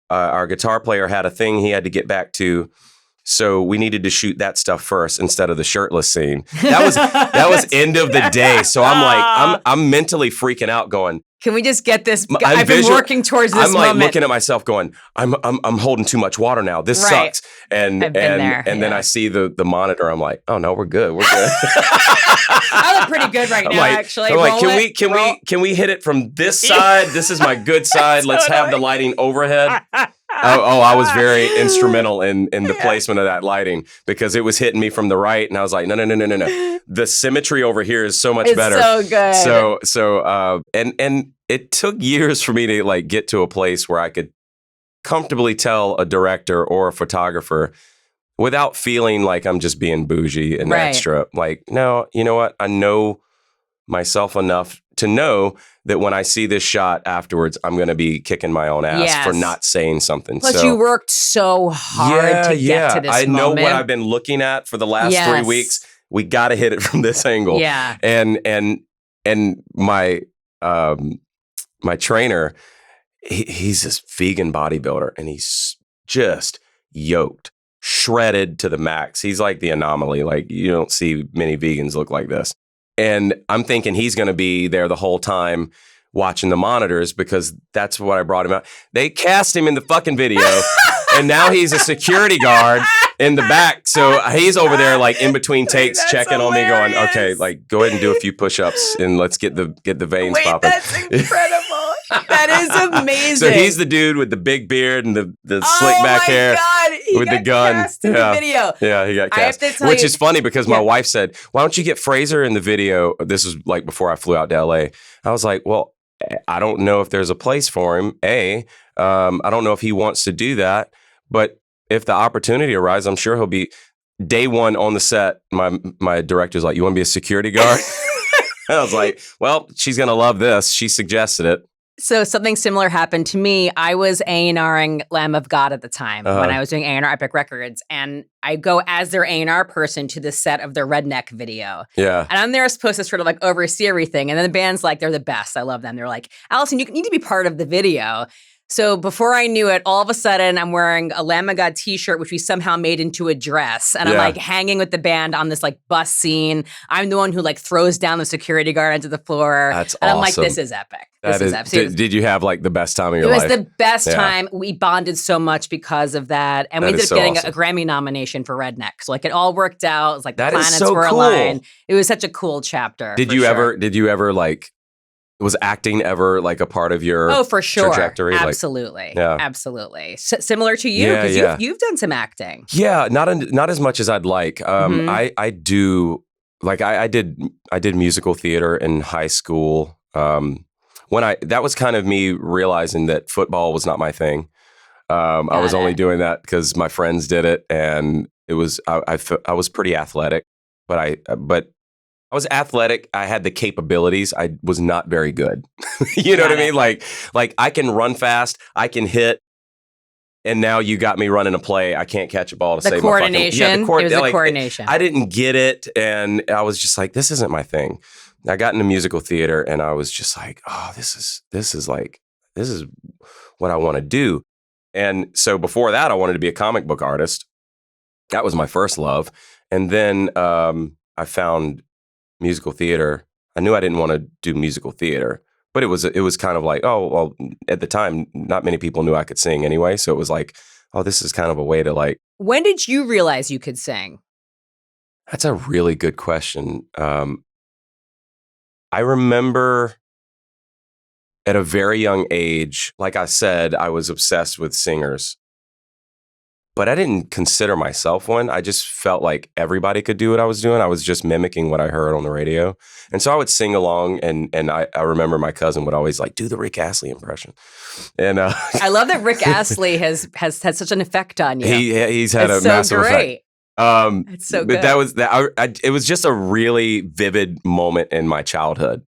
Speaker 2: our guitar player had a thing he had to get back to. So we needed to shoot that stuff first instead of the shirtless scene. That was end of the day. So I'm like, I'm mentally freaking out going,
Speaker 1: can we just get this? I've been working towards this moment.
Speaker 2: I'm like looking at myself going, I'm holding too much water now. This sucks. And then I see the monitor. I'm like, oh no, we're good. We're good.
Speaker 1: I look pretty good right now, actually.
Speaker 2: I'm like, can we hit it from this side? This is my good side. Let's have the lighting overhead. I was very instrumental in the placement of that lighting because it was hitting me from the right, and I was like, no. The symmetry over here is so much better.
Speaker 1: So good.
Speaker 2: So and it took years for me to like get to a place where I could comfortably tell a director or a photographer without feeling like I'm just being bougie and extra. Like, no, you know what? I know myself enough to know that when I see this shot afterwards, I'm going to be kicking my own ass for not saying something.
Speaker 1: Plus, you worked so hard to get to this
Speaker 2: I know
Speaker 1: moment.
Speaker 2: what I've been looking at for the last 3 weeks. We got to hit it from this angle.
Speaker 1: Yeah.
Speaker 2: And my my trainer, he's this vegan bodybuilder, and he's just yoked, shredded to the max. He's like the anomaly. Like, you don't see many vegans look like this. And I'm thinking he's going to be there the whole time watching the monitors because that's what I brought him out. They cast him in the fucking video, and now he's a security guard in the back. So he's over there like in between takes, checking on me, going, "Okay, like go ahead and do a few push-ups and let's get the veins popping."
Speaker 1: That's incredible. That is amazing.
Speaker 2: So he's the dude with the big beard and the slick back hair. With the gun.
Speaker 1: Cast in the video.
Speaker 2: Yeah, he got cast. Which is funny because my wife said, why don't you get Fraser in the video? This was like before I flew out to LA. I was like, well, I don't know if there's a place for him. I don't know if he wants to do that. But if the opportunity arises, I'm sure he'll be day one on the set. My director's like, you want to be a security guard? I was like, well, she's going to love this. She suggested it.
Speaker 1: So something similar happened to me. I was A&Ring Lamb of God at the time when I was doing A&R Epic Records. And I go as their A&R person to the set of their Redneck video.
Speaker 2: Yeah.
Speaker 1: And I'm there supposed to sort of like oversee everything. And then the band's like, they're the best. I love them. They're like, Allison, you need to be part of the video. So before I knew it, all of a sudden I'm wearing a Lamb of God t-shirt, which we somehow made into a dress. And I'm like hanging with the band on this like bus scene. I'm the one who like throws down the security guard onto the floor.
Speaker 2: That's
Speaker 1: and
Speaker 2: awesome.
Speaker 1: I'm like, this is epic. This is epic.
Speaker 2: Did you have like the best time of your life?
Speaker 1: It was the best time. We bonded so much because of that. And we ended up getting a Grammy nomination for Redneck. So like it all worked out. It was like the planets were aligned. It was such a cool chapter.
Speaker 2: Did you ever like, was acting ever like a part of your
Speaker 1: for sure.
Speaker 2: trajectory?
Speaker 1: Absolutely.
Speaker 2: Like,
Speaker 1: absolutely. Similar to you, because you've done some acting.
Speaker 2: Yeah, not as much as I'd like. I do, like I did musical theater in high school. That was kind of me realizing that football was not my thing. I was only doing that because my friends did it, and it was I was pretty athletic, but I was athletic. I had the capabilities. I was not very good. You know what I mean? Like I can run fast. I can hit. And now you got me running a play. I can't catch a ball to save my fucking...
Speaker 1: It was the coordination.
Speaker 2: I didn't get it. And I was just like, this isn't my thing. I got into musical theater and I was just like, oh, this is what I want to do. And so before that, I wanted to be a comic book artist. That was my first love. And then I found musical theater. I knew I didn't want to do musical theater, but it was kind of like, oh, well, at the time, not many people knew I could sing anyway. So it was like, oh, this is kind of a way to like.
Speaker 1: When did you realize you could sing?
Speaker 2: That's a really good question. I remember at a very young age, like I said, I was obsessed with singers. But I didn't consider myself one. I just felt like everybody could do what I was doing. I was just mimicking what I heard on the radio. And so I would sing along, and I remember my cousin would always like, do the Rick Astley impression. And
Speaker 1: I love that Rick Astley has had such an effect on you.
Speaker 2: He's had a massive effect.
Speaker 1: It's so good.
Speaker 2: But it was just a really vivid moment in my childhood.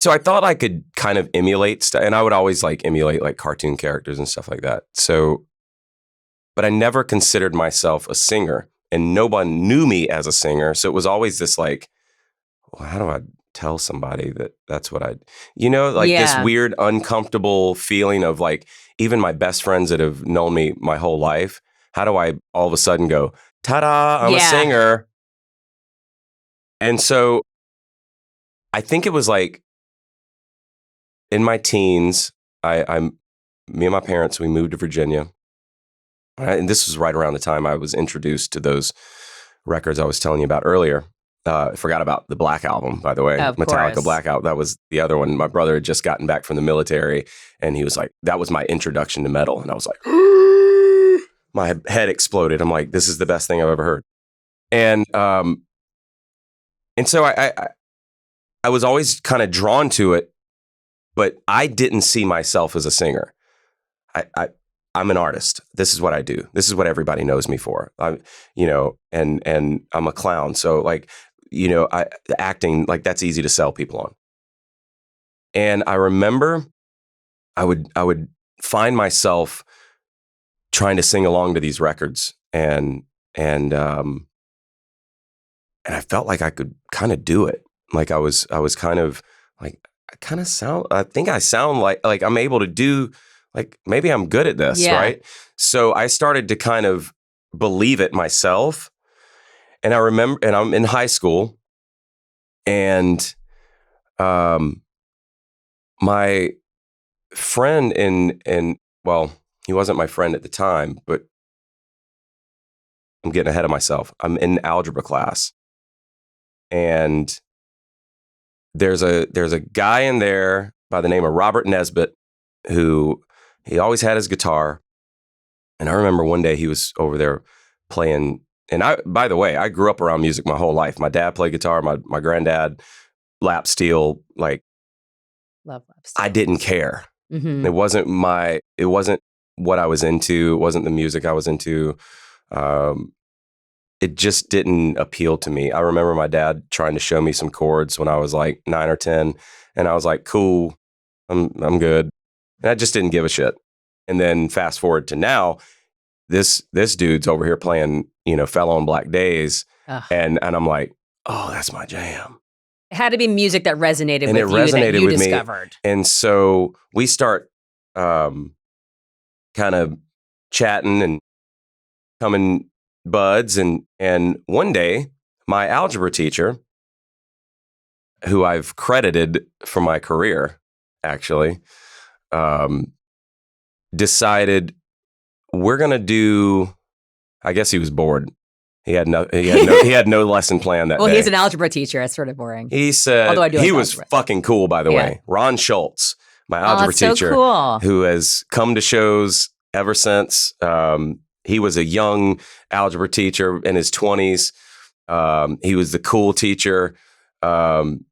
Speaker 2: So I thought I could kind of emulate stuff, and I would always like emulate like cartoon characters and stuff like that. So, but I never considered myself a singer, and no one knew me as a singer. So it was always this like, well, how do I tell somebody that that's what like this
Speaker 1: Yeah.
Speaker 2: weird, uncomfortable feeling of like, even my best friends that have known me my whole life, how do I all of a sudden go, ta-da, I'm a
Speaker 1: Yeah.
Speaker 2: singer? And so I think it was like in my teens, me and my parents, we moved to Virginia. And this was right around the time I was introduced to those records I was telling you about earlier. I forgot about the Black Album, by the way.
Speaker 1: Of
Speaker 2: Metallica
Speaker 1: course.
Speaker 2: Black Album. That was the other one. My brother had just gotten back from the military, and he was like, that was my introduction to metal. And I was like, my head exploded. I'm like, this is the best thing I've ever heard. And so I was always kind of drawn to it, but I didn't see myself as a singer. I'm an artist. This is what I do. This is what everybody knows me for. And I'm a clown. So like, acting, like that's easy to sell people on. And I remember I would find myself trying to sing along to these records, and I felt like I could kind of do it. Like I was kind of like, I think I sound like I'm able to do, like maybe I'm good at this,
Speaker 1: Yeah.
Speaker 2: right? So I started to kind of believe it myself. And I remember, and I'm in high school, and my friend well, he wasn't my friend at the time, but I'm getting ahead of myself. I'm in algebra class, and there's a guy in there by the name of Robert Nesbitt, who he always had his guitar. And I remember one day he was over there playing. And by the way, I grew up around music my whole life. My dad played guitar, my granddad, lap steel. Like,
Speaker 1: Love lap steel.
Speaker 2: I didn't care.
Speaker 1: Mhm.
Speaker 2: It wasn't what I was into. It wasn't the music I was into. It just didn't appeal to me. I remember my dad trying to show me some chords when I was like 9 or 10, and I was like, cool, I'm good. And I just didn't give a shit. And then fast forward to now, this dude's over here playing, Fell on Black Days,
Speaker 1: Ugh.
Speaker 2: and I'm like, oh, that's my jam.
Speaker 1: It had to be music that resonated
Speaker 2: And
Speaker 1: with
Speaker 2: it
Speaker 1: you
Speaker 2: resonated
Speaker 1: that you
Speaker 2: with me.
Speaker 1: discovered.
Speaker 2: And so we start kind of chatting and coming buds. And one day, my algebra teacher, who I've credited for my career, actually, decided we're going to do, I guess he was bored. He had no lesson plan that day.
Speaker 1: Well, he's an algebra teacher. It's sort of boring.
Speaker 2: He said,
Speaker 1: Although I do
Speaker 2: he
Speaker 1: like
Speaker 2: was
Speaker 1: algebra.
Speaker 2: fucking cool, by the way. Ron Schultz, my algebra
Speaker 1: that's so
Speaker 2: teacher,
Speaker 1: cool.
Speaker 2: who has come to shows ever since. He was a young algebra teacher in his 20s. He was the cool teacher. And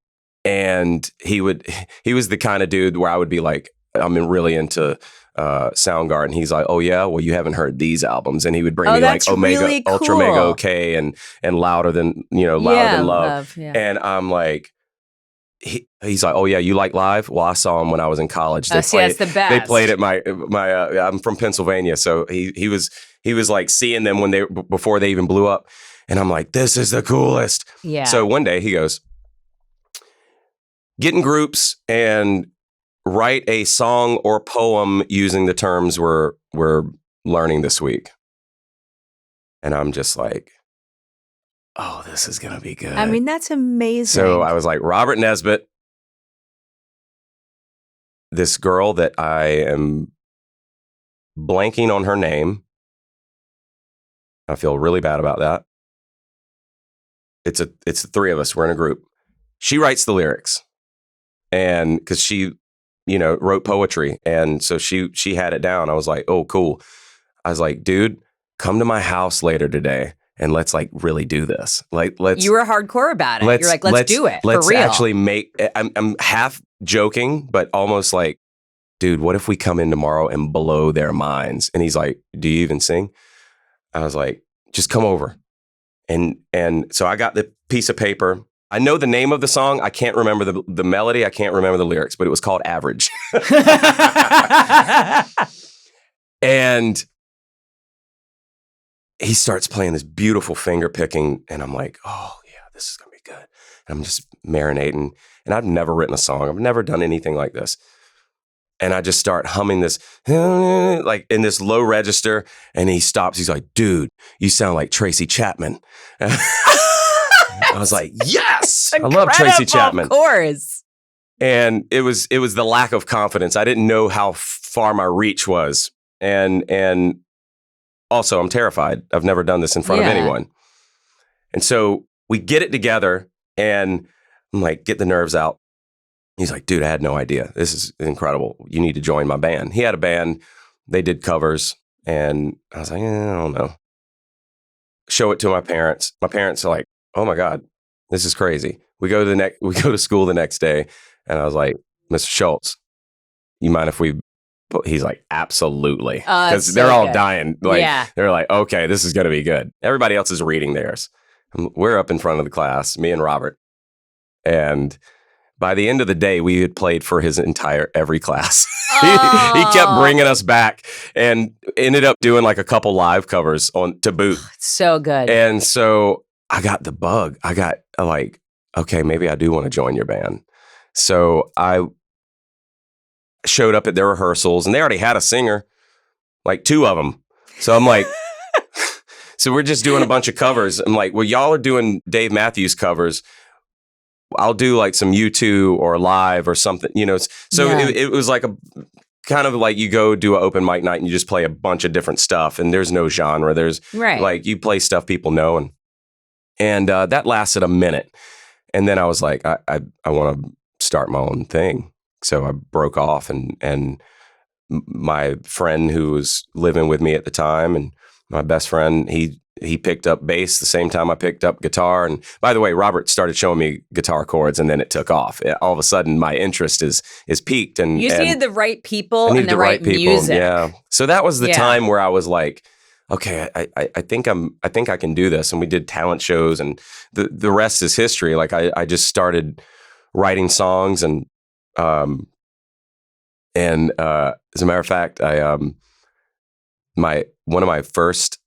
Speaker 2: he was the kind of dude where I would be like, I'm really into Soundgarden. He's like, oh yeah, well you haven't heard these albums, and he would bring me like
Speaker 1: that's
Speaker 2: Omega,
Speaker 1: really cool.
Speaker 2: Ultra Mega OK, and Louder Than Love.
Speaker 1: Yeah.
Speaker 2: And I'm like, he's like, oh yeah, you like live? Well, I saw him when I was in college.
Speaker 1: That's the best.
Speaker 2: They played at my I'm from Pennsylvania, so he was like seeing them before they even blew up, and I'm like, this is the coolest.
Speaker 1: Yeah.
Speaker 2: So one day he goes, get in groups and write a song or poem using the terms we're learning this week. And I'm just like, oh, this is going to be good.
Speaker 1: I mean, that's amazing.
Speaker 2: So I was like, Robert Nesbitt, this girl that I am blanking on her name. I feel really bad about that. It's the three of us. We're in a group. She writes the lyrics. And because she, wrote poetry. And so she had it down. I was like, oh, cool. I was like, dude, come to my house later today and let's like really do this. Like,
Speaker 1: you were hardcore about it. You're like, let's do it.
Speaker 2: Let's
Speaker 1: for real.
Speaker 2: actually I'm half joking, but almost like, dude, what if we come in tomorrow and blow their minds? And he's like, do you even sing? I was like, just come over. And so I got the piece of paper. I know the name of the song. I can't remember the melody. I can't remember the lyrics, but it was called Average. And he starts playing this beautiful finger picking. And I'm like, oh, yeah, this is going to be good. And I'm just marinating. And I've never written a song. I've never done anything like this. And I just start humming this, like in this low register. And he stops. He's like, dude, you sound like Tracy Chapman. I was like, yes, I love Tracy Chapman.
Speaker 1: Of course.
Speaker 2: And it was the lack of confidence. I didn't know how far my reach was. And also, I'm terrified. I've never done this in front of anyone. And so we get it together and I'm like, get the nerves out. He's like, dude, I had no idea. This is incredible. You need to join my band. He had a band. They did covers. And I was like, I don't know. Show it to my parents. My parents are like, oh my God, this is crazy. We go to school the next day. And I was like, Mr. Schultz, you mind if we... He's like, absolutely. Because they're all dying. Like, they're like, okay, this is going to be good. Everybody else is reading theirs. We're up in front of the class, me and Robert. And by the end of the day, we had played for his every class. He kept bringing us back and ended up doing like a couple live covers to boot.
Speaker 1: So good.
Speaker 2: And so I got the bug. I got like, okay, maybe I do want to join your band. So I showed up at their rehearsals and they already had a singer, like 2 of them. So I'm like, so we're just doing a bunch of covers. I'm like, well, y'all are doing Dave Matthews covers. I'll do like some U2 or live or something, you know. So it was like a kind of like you go do an open mic night and you just play a bunch of different stuff and there's no genre. There's like you play stuff people know. And that lasted a minute. And then I was like, I want to start my own thing. So I broke off and my friend who was living with me at the time and my best friend, he picked up bass the same time I picked up guitar. And by the way, Robert started showing me guitar chords and then it took off. All of a sudden my interest is peaked. And
Speaker 1: you just needed the right people and the right music.
Speaker 2: Yeah. So that was the time where I was like, okay, I think I can do this. And we did talent shows and the rest is history. Like I just started writing songs and as a matter of fact, one of my first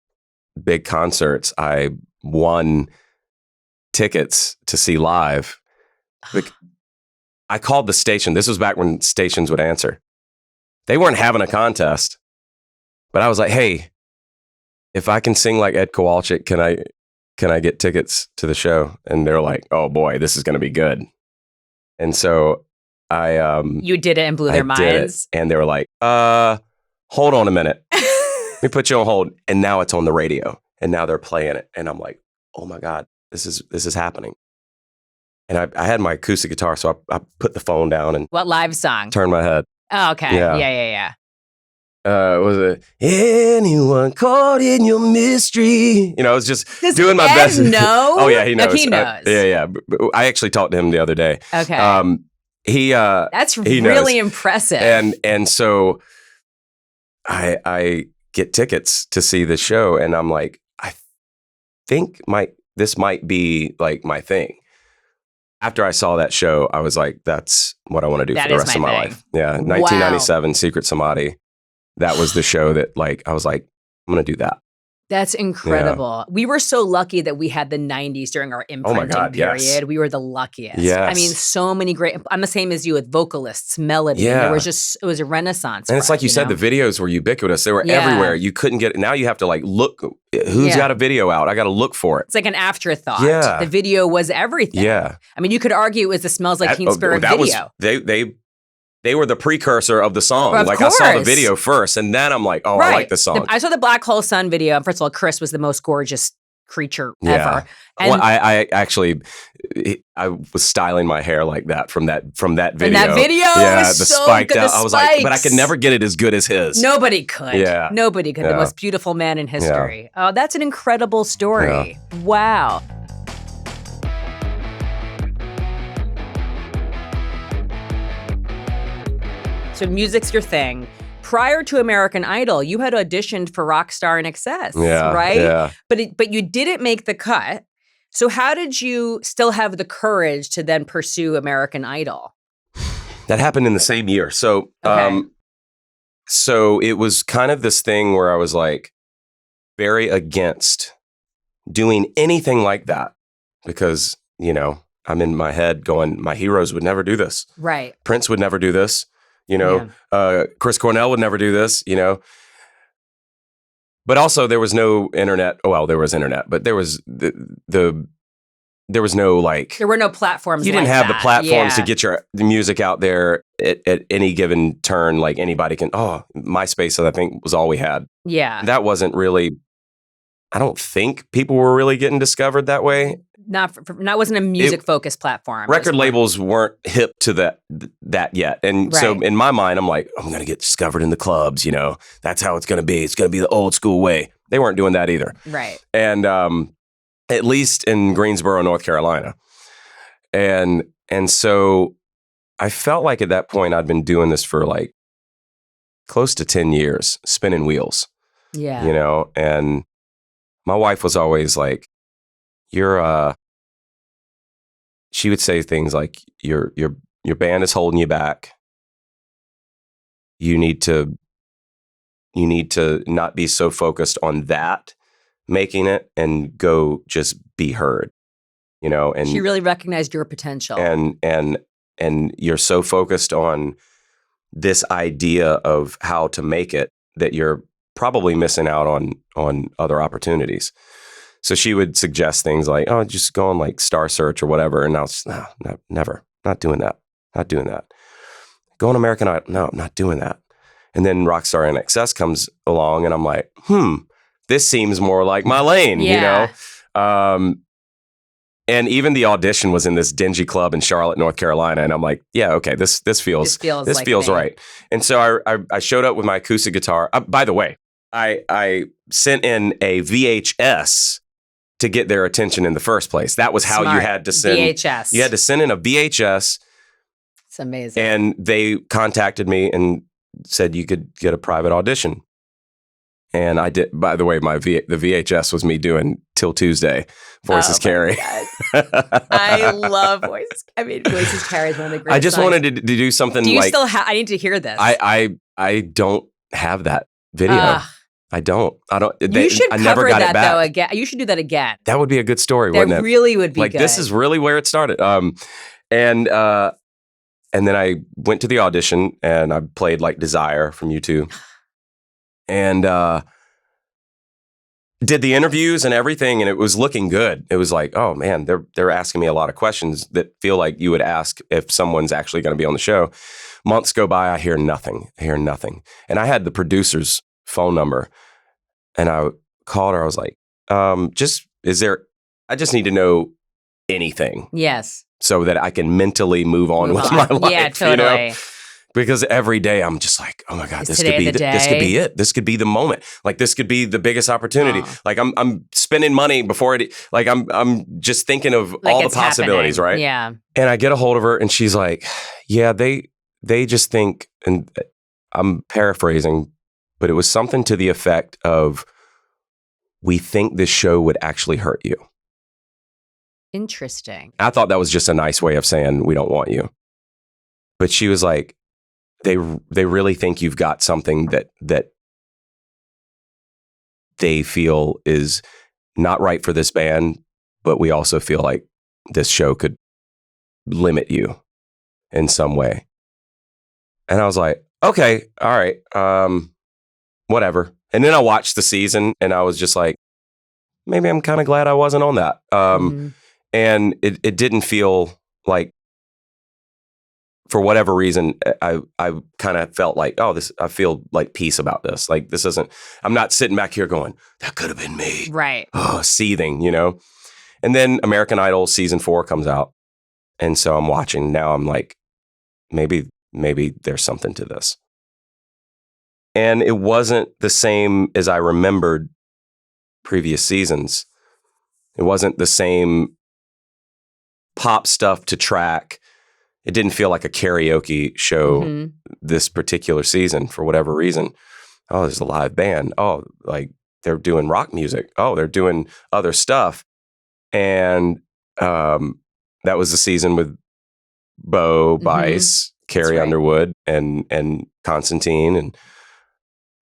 Speaker 2: big concerts, I won tickets to see live. I called the station. This was back when stations would answer. They weren't having a contest, but I was like, hey, if I can sing like Ed Kowalczyk, can I get tickets to the show? And they're like, oh boy, this is going to be good. And so you did it and blew their minds. And they were like, hold on a minute. Let me put you on hold. And now it's on the radio. And now they're playing it. And I'm like, oh my God, this is happening. And I had my acoustic guitar, so I put the phone down and
Speaker 1: what live song?
Speaker 2: Turned my head.
Speaker 1: Oh, okay. Yeah.
Speaker 2: Was it anyone caught in your mystery? You know, I was just doing my best.
Speaker 1: No.
Speaker 2: Oh yeah, he knows.
Speaker 1: He knows.
Speaker 2: Yeah. I actually talked to him the other day.
Speaker 1: Okay.
Speaker 2: That's
Speaker 1: really impressive.
Speaker 2: And so I get tickets to see the show, and I'm like, I think this might be like my thing. After I saw that show, I was like, that's what I want to do for the rest of my life. Yeah, 1997, Secret Samadhi. That was the show that like, I was like, I'm going to do that.
Speaker 1: That's incredible. Yeah. We were so lucky that we had the 90s during our imprinting period. Yes. We were the luckiest.
Speaker 2: Yes.
Speaker 1: I mean, so many great, I'm the same as you with vocalists, melody.
Speaker 2: Yeah.
Speaker 1: It was a renaissance.
Speaker 2: And it's like you said, the videos were ubiquitous. They were everywhere. You couldn't get it. Now you have to like look, who's got a video out? I got to look for it.
Speaker 1: It's like an afterthought.
Speaker 2: Yeah.
Speaker 1: The video was everything.
Speaker 2: Yeah.
Speaker 1: I mean, you could argue it was the Smells Like Teen Spirit video.
Speaker 2: They were the precursor of the song.
Speaker 1: Of
Speaker 2: course. I saw the video first, and then I'm like, I like the song.
Speaker 1: I saw the Black Hole Sun video. First of all, Chris was the most gorgeous creature ever.
Speaker 2: And I actually was styling my hair like that from that video.
Speaker 1: And that video was the so spiked good.
Speaker 2: Out. I was like, but I could never get it as good as his.
Speaker 1: Nobody could.
Speaker 2: Yeah.
Speaker 1: Nobody could. The most beautiful man in history. Yeah. Oh, that's an incredible story. Yeah. Wow. So music's your thing. Prior to American Idol, you had auditioned for Rockstar in Excess, right?
Speaker 2: Yeah.
Speaker 1: But you didn't make the cut. So how did you still have the courage to then pursue American Idol?
Speaker 2: That happened in the same year. So, so it was kind of this thing where I was like very against doing anything like that because you know, I'm in my head going, my heroes would never do this.
Speaker 1: Right.
Speaker 2: Prince would never do this. You know, Chris Cornell would never do this, you know. But also there was no internet. Well, there was internet, but there was there was no like...
Speaker 1: There were no platforms.
Speaker 2: You didn't have the platforms to get the music out there at any given turn. Like anybody can... Oh, MySpace, I think, was all we had.
Speaker 1: Yeah.
Speaker 2: That wasn't really... I don't think people were really getting discovered that way.
Speaker 1: Wasn't a music-focused platform.
Speaker 2: Record labels weren't hip to that yet. And so in my mind, I'm like, I'm going to get discovered in the clubs, you know. That's how it's going to be. It's going to be the old school way. They weren't doing that either.
Speaker 1: Right.
Speaker 2: And at least in Greensboro, North Carolina. And so I felt like at that point I'd been doing this for like close to 10 years, spinning wheels.
Speaker 1: Yeah.
Speaker 2: You know, and my wife was always like, she would say things like, your band is holding you back. You need to not be so focused on that, making it, and go just be heard, you know. And
Speaker 1: she really recognized your potential.
Speaker 2: And you're so focused on this idea of how to make it that you're probably missing out on other opportunities. So she would suggest things like, oh, just go on like Star Search or whatever. And I was, no, never, not doing that. Go on American Idol. No, I'm not doing that. And then Rockstar NXS comes along and I'm like, this seems more like my lane, you know? And even the audition was in this dingy club in Charlotte, North Carolina. And I'm like, yeah, okay, this feels right. And so I showed up with my acoustic guitar. By the way, I sent in a VHS to get their attention in the first place. That was how you had to send
Speaker 1: VHS.
Speaker 2: You had to send in a VHS.
Speaker 1: It's amazing.
Speaker 2: And they contacted me and said you could get a private audition. And I did. By the way, the VHS was me doing Till Tuesday, Voices Carry.
Speaker 1: I love Voices. I mean, Voices Carry is one of the greatest.
Speaker 2: I just wanted to do something.
Speaker 1: Do you still have? I need to hear this.
Speaker 2: I don't have that video. I don't.
Speaker 1: You should cover that though again. You should do that again.
Speaker 2: That would be a good story, wouldn't it?
Speaker 1: That really would be
Speaker 2: like,
Speaker 1: good.
Speaker 2: This is really where it started. And then I went to the audition and I played like Desire from U2. And did the interviews and everything, and it was looking good. It was like, oh man, they're asking me a lot of questions that feel like you would ask if someone's actually going to be on the show. Months go by, I hear nothing. And I had the producer's phone number, and I called her. I was like, I just need to know anything.
Speaker 1: Yes.
Speaker 2: So that I can mentally move on with my life.
Speaker 1: Yeah, totally.
Speaker 2: You know? Because every day I'm just like, oh my God, this could be it. This could be the moment. Like this could be the biggest opportunity. Like I'm spending money before it. Like I'm just thinking of like all the possibilities, right?
Speaker 1: Yeah.
Speaker 2: And I get a hold of her, and she's like, yeah, they just think, and I'm paraphrasing, but it was something to the effect of, we think this show would actually hurt you.
Speaker 1: Interesting.
Speaker 2: I thought that was just a nice way of saying we don't want you. But she was like, they really think you've got something that they feel is not right for this band, but we also feel like this show could limit you in some way. And I was like, okay, all right, whatever. And then I watched the season and I was just like, maybe I'm kind of glad I wasn't on that. And it didn't feel like, for whatever reason, I kind of felt like, I feel like peace about this. Like this isn't, I'm not sitting back here going, that could have been me.
Speaker 1: Right.
Speaker 2: Oh, seething, you know? And then American Idol season 4 comes out. And so I'm watching. Now I'm like, maybe there's something to this. And it wasn't the same as I remembered previous seasons. It wasn't the same pop stuff to track. It didn't feel like a karaoke show this particular season for whatever reason. Oh, there's a live band. Oh, like they're doing rock music. Oh, they're doing other stuff. And that was the season with Bo Bice, Carrie Underwood, and Constantine. And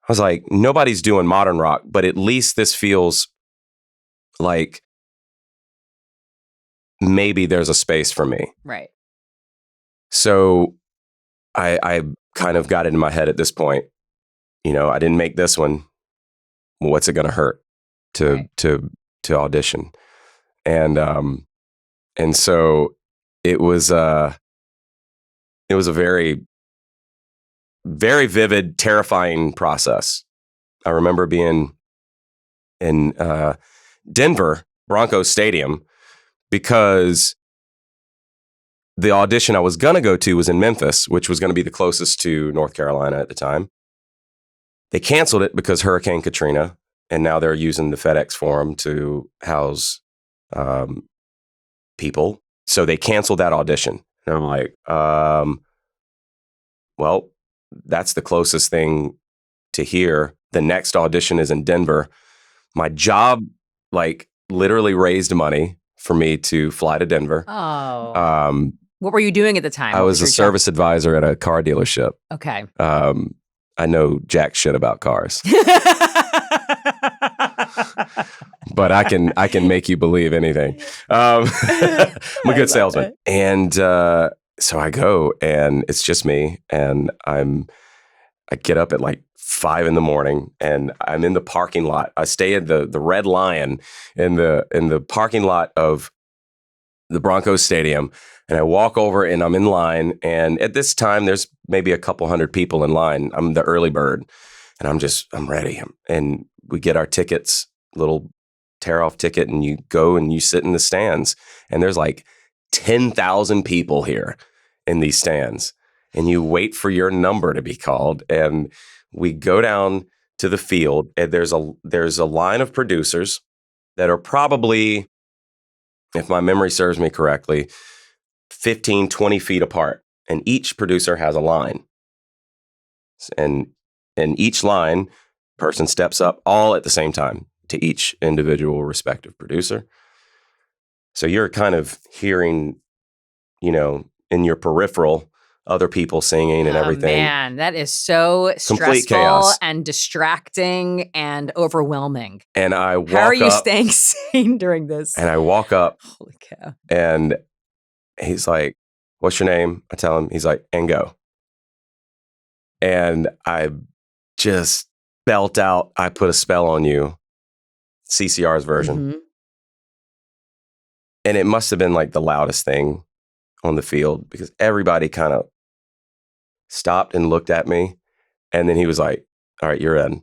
Speaker 2: I was like, nobody's doing modern rock, but at least this feels like maybe there's a space for me.
Speaker 1: Right.
Speaker 2: So I kind of got it in my head at this point. I didn't make this one. What's it going to hurt to audition? And so it was a very, very vivid, terrifying process. I remember being in Denver, Broncos Stadium, because the audition I was going to go to was in Memphis, which was going to be the closest to North Carolina at the time. They canceled it because Hurricane Katrina, and now they're using the FedEx Forum to house people. So they canceled that audition. And I'm like, well, that's the closest thing to here. The next audition is in Denver. My job, literally raised money for me to fly to Denver.
Speaker 1: Oh. What were you doing at the time?
Speaker 2: I was a service advisor at a car dealership.
Speaker 1: Okay.
Speaker 2: I know jack shit about cars. But I can make you believe anything. I'm a good salesman. And so I go, and it's just me, and I get up at 5 a.m, and I'm in the parking lot. I stay at the Red Lion in the parking lot of the Broncos Stadium, and I walk over, and I'm in line. And at this time, there's maybe a couple hundred people in line. I'm the early bird, and I'm ready. And we get our tickets, little tear-off ticket, and you go and you sit in the stands, and there's 10,000 people here in these stands, and you wait for your number to be called. And we go down to the field, and there's a line of producers that are probably, if my memory serves me correctly, 15, 20 feet apart, and each producer has a line. And each line, person steps up all at the same time to each individual respective producer. So you're kind of hearing, in your peripheral, other people singing and everything.
Speaker 1: Man, that is so
Speaker 2: Complete
Speaker 1: stressful
Speaker 2: chaos.
Speaker 1: And distracting and overwhelming.
Speaker 2: And I walk up.
Speaker 1: How are you staying sane during this?
Speaker 2: And I walk up.
Speaker 1: Holy cow.
Speaker 2: And he's like, "What's your name?" I tell him. He's like, "And go." And I just belt out, "I Put a Spell on You," CCR's version.
Speaker 1: Mm-hmm.
Speaker 2: And it must have been the loudest thing on the field, because everybody kind of stopped and looked at me. And then he was like, "All right, you're in."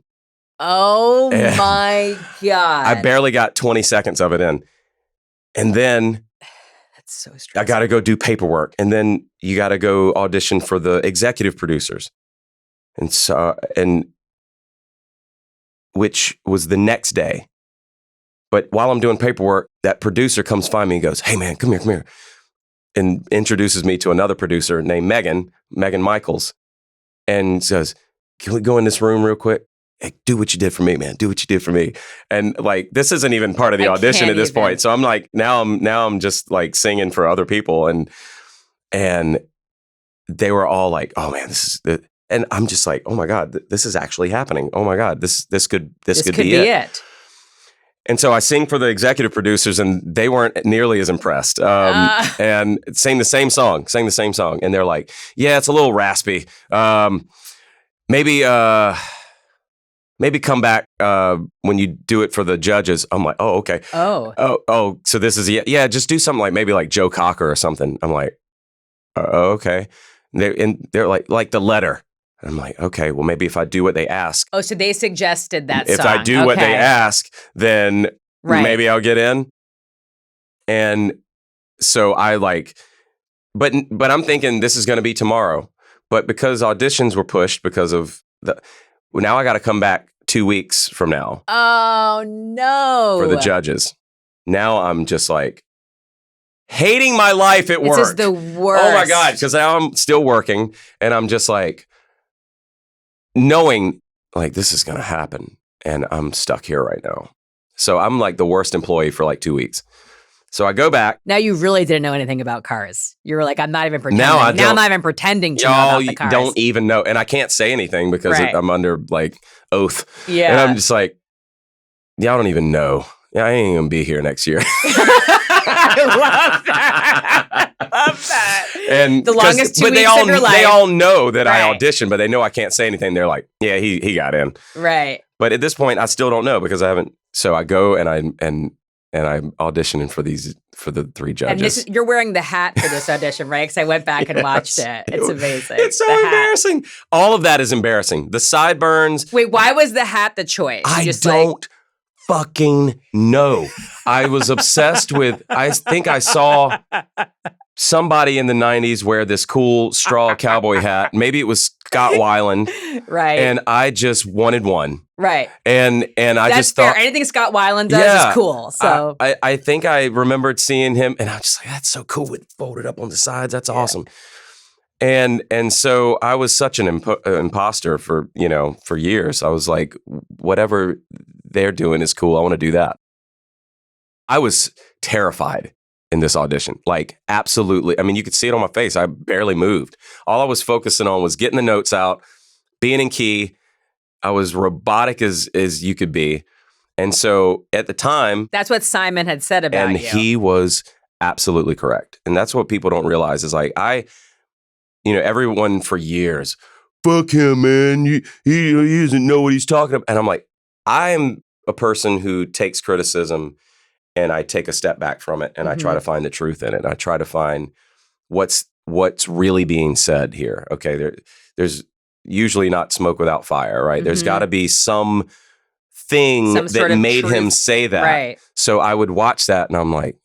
Speaker 1: Oh
Speaker 2: And
Speaker 1: my God.
Speaker 2: I barely got 20 seconds of it in. And then
Speaker 1: That's so stressful.
Speaker 2: I got to go do paperwork. And then you got to go audition for the executive producers. And which was the next day. But while I'm doing paperwork, that producer comes find me and goes, "Hey man, come here. And introduces me to another producer named Megan Michaels, and says, "Can we go in this room real quick? Hey, do what you did for me, man. Do what you did for me." And this isn't even part of the audition at this point. So I'm now I'm just singing for other people, and they were all like, "Oh man, this is the," and I'm just like, "Oh my God, this is actually happening. Oh my God, this could be it." And so I sing for the executive producers, and they weren't nearly as impressed. And sang the same song. And they're like, "Yeah, it's a little raspy. Maybe come back when you do it for the judges." I'm like, "Oh, okay. Oh, so this is, yeah, just do something maybe Joe Cocker or something." I'm like, "Oh, okay." And they're like the letter. And I'm like, "Okay, well, maybe if I do what they ask."
Speaker 1: Oh, so they suggested that
Speaker 2: if
Speaker 1: song.
Speaker 2: I do what they ask, then maybe I'll get in. And so but I'm thinking this is going to be tomorrow. But because auditions were pushed because of now I got to come back 2 weeks from now.
Speaker 1: Oh, no.
Speaker 2: For the judges. Now I'm just hating my life at work.
Speaker 1: This is the worst.
Speaker 2: Oh my God. Because now I'm still working, and I'm just knowing this is going to happen, and I'm stuck here right now. So I'm the worst employee for 2 weeks. So I go back.
Speaker 1: Now you really didn't know anything about cars. You were like, "I'm not even pretending."
Speaker 2: Now
Speaker 1: I'm not even pretending to know about the cars.
Speaker 2: Don't even know. And I can't say anything because I'm under oath.
Speaker 1: Yeah.
Speaker 2: And I'm just I don't even know. Yeah, I ain't going to be here next year.
Speaker 1: I love
Speaker 2: And
Speaker 1: the longest 2
Speaker 2: but
Speaker 1: weeks of your life.
Speaker 2: They all know that I
Speaker 1: Right.
Speaker 2: auditioned, but they know I can't say anything. They're like, yeah, he got in.
Speaker 1: Right.
Speaker 2: But at this point, I still don't know because I haven't. So I go and I'm auditioning for the 3 judges.
Speaker 1: And you're wearing the hat for this audition, right? Because I went back and watched it. It's amazing.
Speaker 2: It's so embarrassing. All of that is embarrassing. The sideburns.
Speaker 1: Wait, why was the hat the choice?
Speaker 2: I don't fucking know. I was obsessed with, I think I saw somebody in the 90s wear this cool straw cowboy hat. Maybe it was Scott Weiland.
Speaker 1: Right.
Speaker 2: And I just wanted one.
Speaker 1: Right.
Speaker 2: And I
Speaker 1: That's
Speaker 2: just
Speaker 1: fair.
Speaker 2: thought
Speaker 1: Anything Scott Weiland does is cool. So
Speaker 2: I think I remembered seeing him and I was just like, that's so cool. It folded up on the sides. That's awesome. And so I was such an imposter for years. I was like, whatever they're doing is cool. I want to do that. I was terrified in this audition. Like, absolutely. I mean, you could see it on my face. I barely moved. All I was focusing on was getting the notes out, being in key. I was robotic as you could be. And so at the time...
Speaker 1: That's what Simon had said about
Speaker 2: you. And he was absolutely correct. And that's what people don't realize is like, everyone for years, fuck him, man. He doesn't know what he's talking about. And I'm like, I'm a person who takes criticism and I take a step back from it and I try to find the truth in it. I try to find what's really being said here. Okay, there's usually not smoke without fire, right? There's got to be some thing that made him say that.
Speaker 1: Right.
Speaker 2: So I would watch that and I'm like,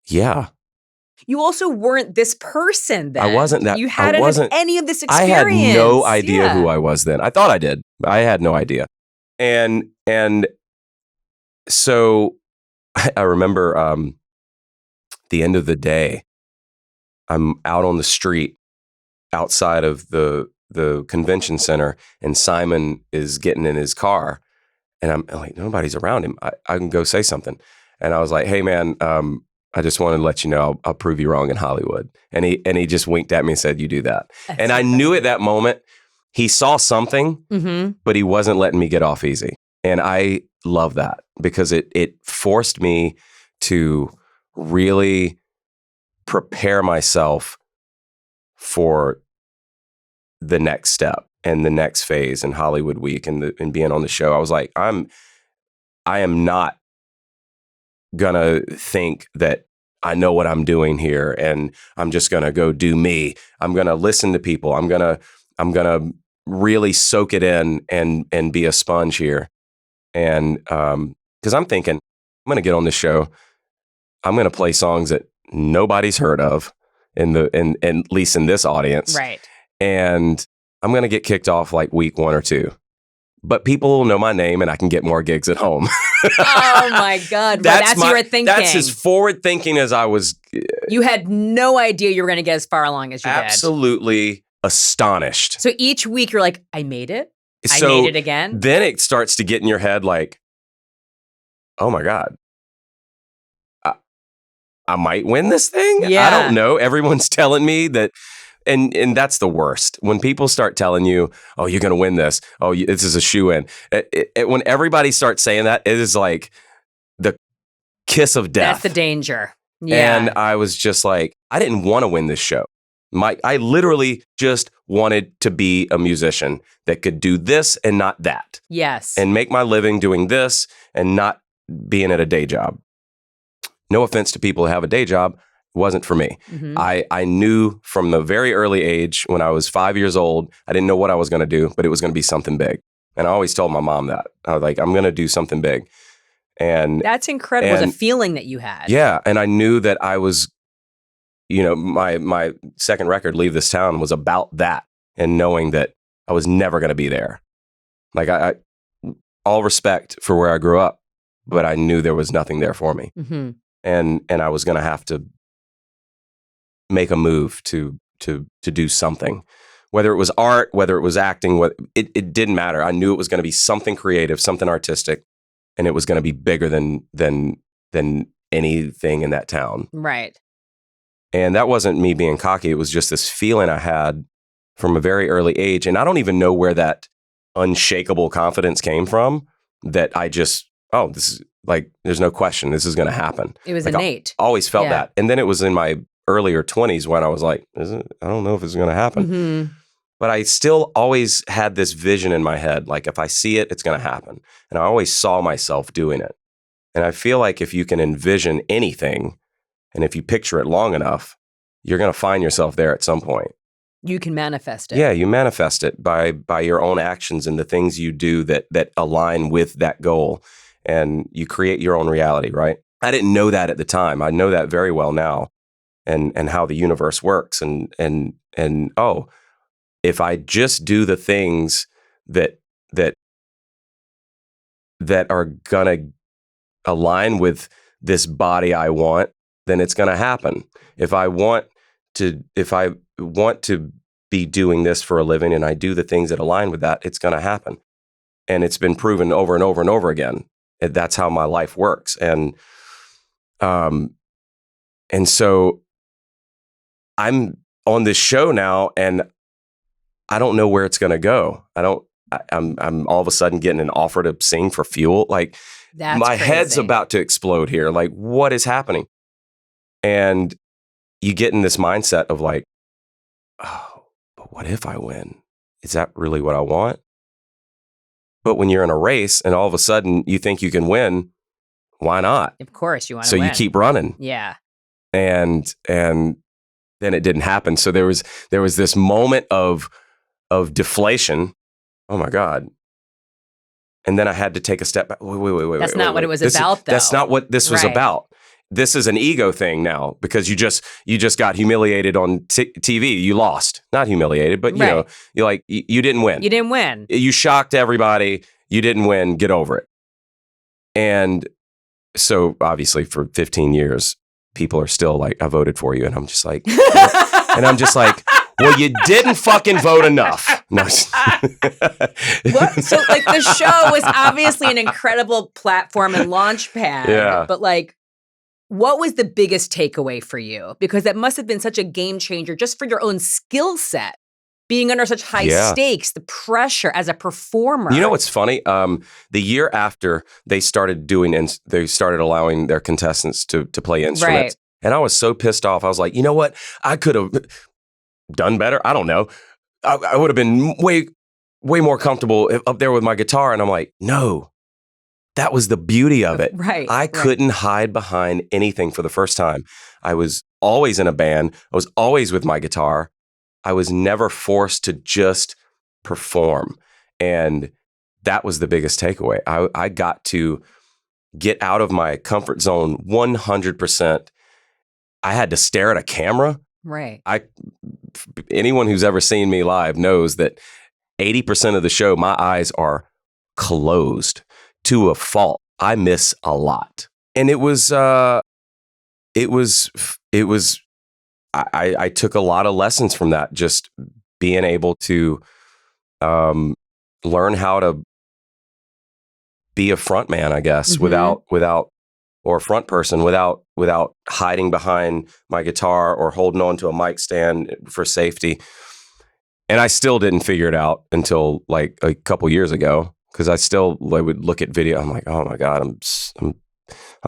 Speaker 2: yeah.
Speaker 1: You also weren't this person then.
Speaker 2: I wasn't that.
Speaker 1: You hadn't had any of this experience.
Speaker 2: I had no idea who I was then. I thought I did. I had no idea. And so I remember the end of the day, I'm out on the street outside of the convention center and Simon is getting in his car and I'm like, nobody's around him. I can go say something. And I was like, hey man, I just wanted to let you know I'll prove you wrong in Hollywood. And he just winked at me and said, you do that. And I knew at that moment he saw something, but he wasn't letting me get off easy. And I love that because it forced me to really prepare myself for the next step and the next phase in Hollywood Week and being on the show. I was like, I am not gonna think that I know what I'm doing here and I'm just gonna go do me. I'm gonna listen to people. I'm gonna really soak it in and be a sponge here. And because I'm thinking, I'm gonna get on this show. I'm gonna play songs that nobody's heard of at least in this audience.
Speaker 1: Right.
Speaker 2: And I'm gonna get kicked off like week 1 or 2. But people will know my name and I can get more gigs at home.
Speaker 1: Oh my God. That's your thinking.
Speaker 2: That's as forward thinking as I was.
Speaker 1: You had no idea you were going to get as far along as you did.
Speaker 2: Absolutely astonished.
Speaker 1: So each week you're like, I made it. I made it again.
Speaker 2: Then it starts to get in your head like, oh my God. I might win this thing.
Speaker 1: Yeah.
Speaker 2: I don't know. Everyone's telling me that. And that's the worst. When people start telling you, oh, you're going to win this. Oh, this is a shoe-in. When everybody starts saying that, it is like the kiss of death.
Speaker 1: That's the danger. Yeah.
Speaker 2: And I was just like, I didn't want to win this show. I literally just wanted to be a musician that could do this and not that.
Speaker 1: Yes.
Speaker 2: And make my living doing this and not being at a day job. No offense to people who have a day job. Wasn't for me. Mm-hmm. I knew from a very early age when I was 5 years old, I didn't know what I was going to do, but it was going to be something big. And I always told my mom that. I was like, I'm going to do something big. And
Speaker 1: that's incredible. The feeling that you had.
Speaker 2: Yeah. And I knew that I was, my second record, Leave This Town, was about that. And knowing that I was never going to be there. Like I all respect for where I grew up, but I knew there was nothing there for me.
Speaker 1: Mm-hmm.
Speaker 2: And I was going to have to make a move to do something, whether it was art, whether it was acting, it didn't matter. I knew it was going to be something creative, something artistic, and it was going to be bigger than anything in that town.
Speaker 1: Right.
Speaker 2: And that wasn't me being cocky. It was just this feeling I had from a very early age. And I don't even know where that unshakable confidence came from, that I just, this is like, there's no question this is going to happen.
Speaker 1: It was
Speaker 2: like,
Speaker 1: innate.
Speaker 2: I always felt that. And then it was in my earlier 20s when I was like, I don't know if it's going to happen.
Speaker 1: Mm-hmm.
Speaker 2: But I still always had this vision in my head. Like if I see it, it's going to happen. And I always saw myself doing it. And I feel like if you can envision anything, and if you picture it long enough, you're going to find yourself there at some point.
Speaker 1: You can manifest it.
Speaker 2: Yeah, you manifest it by your own actions and the things you do that align with that goal. And you create your own reality, right? I didn't know that at the time. I know that very well now, and how the universe works. And if I just do the things that are gonna align with this body I want, then it's gonna happen. If I want to be doing this for a living and I do the things that align with that, it's gonna happen. And it's been proven over and over and over again. That's how my life works. And so I'm on this show now, and I don't know where it's going to go. I'm all of a sudden getting an offer to sing for Fuel. Like my head's about to explode here. Like, what is happening? And you get in this mindset of like, oh, but what if I win? Is that really what I want? But when you're in a race and all of a sudden you think you can win, why not?
Speaker 1: Of course you want to win.
Speaker 2: So you keep running.
Speaker 1: Yeah.
Speaker 2: And then it didn't happen. So there was this moment of deflation. Oh my God. And then I had to take a step back. Wait.
Speaker 1: That's not what it was about, though.
Speaker 2: That's not what this was about. This is an ego thing now, because you just got humiliated on TV. You lost. Not humiliated, but you know, you're like, you didn't win.
Speaker 1: You didn't win.
Speaker 2: You shocked everybody. You didn't win. Get over it. And so obviously for 15 years, people are still like, I voted for you. And I'm just like, well, you didn't fucking vote enough. No.
Speaker 1: What? So like the show was obviously an incredible platform and launch pad.
Speaker 2: Yeah.
Speaker 1: But like, what was the biggest takeaway for you? Because that must have been such a game changer just for your own skill set, being under such high stakes, the pressure as a performer.
Speaker 2: You know what's funny? The year after they started allowing their contestants to play instruments. Right. And I was so pissed off. I was like, you know what? I could have done better. I don't know. I would have been way more comfortable up there with my guitar. And I'm like, no. That was the beauty of it.
Speaker 1: Right.
Speaker 2: I couldn't hide behind anything for the first time. I was always in a band. I was always with my guitar. I was never forced to just perform. And that was the biggest takeaway. I got to get out of my comfort zone 100%. I had to stare at a camera.
Speaker 1: Right.
Speaker 2: Anyone who's ever seen me live knows that 80% of the show, my eyes are closed. To a fault. I miss a lot. And it was I took a lot of lessons from that, just being able to learn how to be a front man, I guess, without or a front person without hiding behind my guitar or holding on to a mic stand for safety. And I still didn't figure it out until like a couple years ago. Because I would look at video. I'm like, oh my God, I'm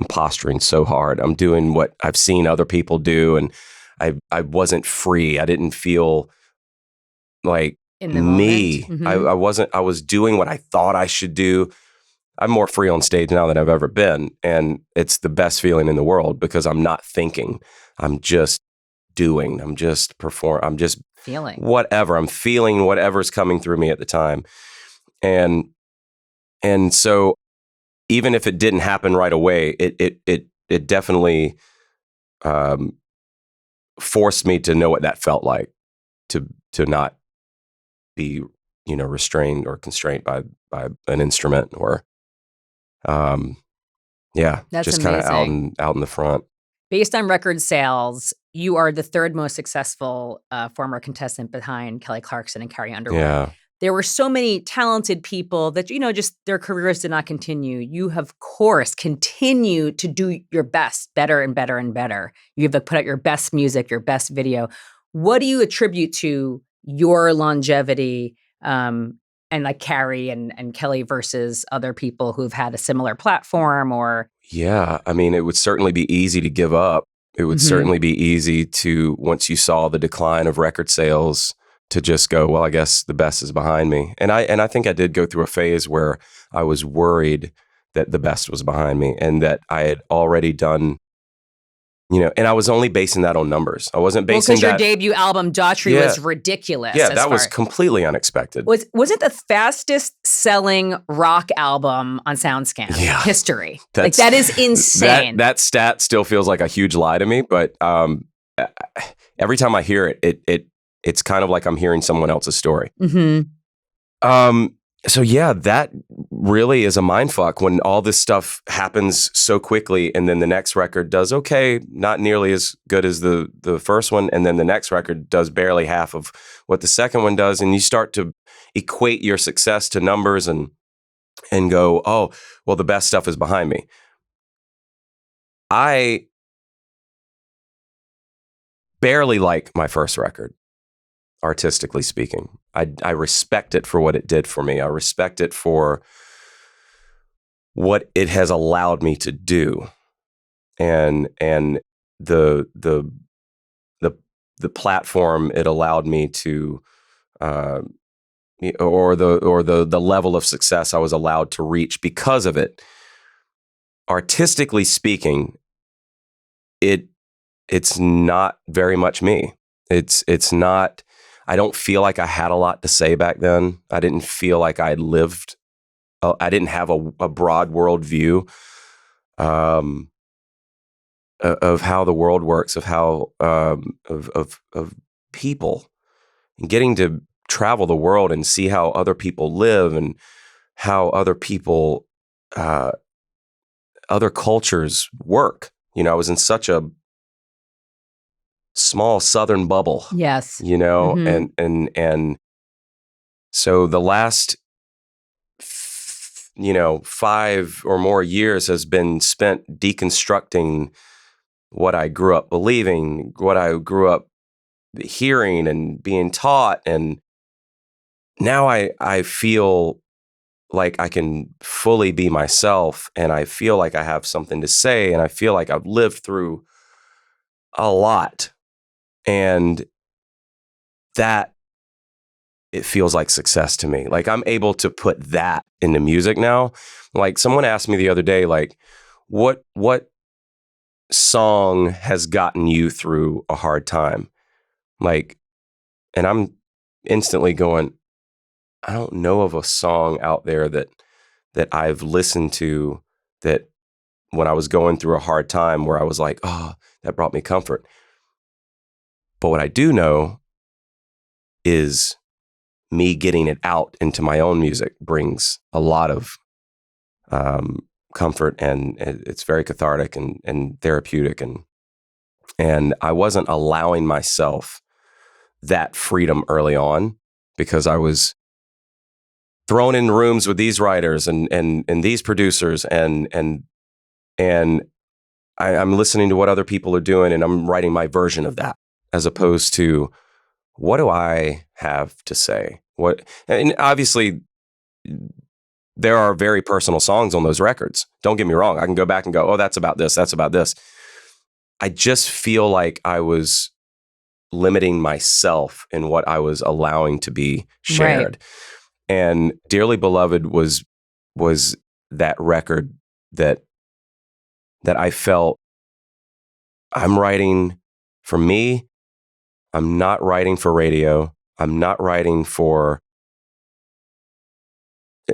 Speaker 2: posturing so hard. I'm doing what I've seen other people do, and I wasn't free. I didn't feel like me. Mm-hmm. I wasn't. I was doing what I thought I should do. I'm more free on stage now than I've ever been, and it's the best feeling in the world because I'm not thinking. I'm just doing. I'm just performing. I'm just
Speaker 1: feeling
Speaker 2: whatever. I'm feeling whatever's coming through me at the time, And so even if it didn't happen right away, it definitely forced me to know what that felt like to not be, restrained or constrained by an instrument or
Speaker 1: That's
Speaker 2: just kind of out in the front.
Speaker 1: Based on record sales, you are the third most successful former contestant behind Kelly Clarkson and Carrie Underwood.
Speaker 2: Yeah.
Speaker 1: There were so many talented people that, just their careers did not continue. You have, of course, continued to do your best, better and better and better. You have put out your best music, your best video. What do you attribute to your longevity and like Carrie and Kelly versus other people who've had a similar platform or?
Speaker 2: Yeah, I mean, it would certainly be easy to give up It would certainly be easy to, once you saw the decline of record sales, to just go, well, I guess the best is behind me. And I think I did go through a phase where I was worried that the best was behind me and that I had already done, and I was only basing that on numbers. I wasn't basing
Speaker 1: because your debut album, Daughtry, was ridiculous.
Speaker 2: Yeah, that was completely unexpected.
Speaker 1: Was it the fastest selling rock album on Soundscan history? Like, that is insane.
Speaker 2: That stat still feels like a huge lie to me, but every time I hear it, it's kind of like I'm hearing someone else's story. So yeah, that really is a mindfuck when all this stuff happens so quickly, and then the next record does okay, not nearly as good as the first one, and then the next record does barely half of what the second one does, and you start to equate your success to numbers and go, oh, well, the best stuff is behind me. I barely like my first record, artistically speaking. I respect it for what it did for me. I respect it for what it has allowed me to do, and the platform it allowed me to, or the level of success I was allowed to reach because of it. Artistically speaking, it's not very much me. It's not. I don't feel like I had a lot to say back then. I didn't feel like I lived. I didn't have a broad world view of how the world works, of how of people, and getting to travel the world and see how other people live and how other people, other cultures work. I was in such a small southern bubble.
Speaker 1: Yes.
Speaker 2: And so the last 5 or more years has been spent deconstructing what I grew up believing, what I grew up hearing and being taught, and now I feel like I can fully be myself, and I feel like I have something to say, and I feel like I've lived through a lot. And that, it feels like success to me. Like, I'm able to put that into music now. Like, someone asked me the other day, like, what song has gotten you through a hard time? Like, and I'm instantly going, I don't know of a song out there that I've listened to that when I was going through a hard time where I was like, oh, that brought me comfort. But what I do know is me getting it out into my own music brings a lot of comfort, and it's very cathartic and therapeutic. And I wasn't allowing myself that freedom early on because I was thrown in rooms with these writers and these producers, and I'm listening to what other people are doing, and I'm writing my version of that, as opposed to, what do I have to say? And obviously, there are very personal songs on those records. Don't get me wrong. I can go back and go, oh, that's about this. That's about this. I just feel like I was limiting myself in what I was allowing to be shared. Right. And Dearly Beloved was that record that I felt, I'm writing for me. I'm not writing for radio. I'm not writing for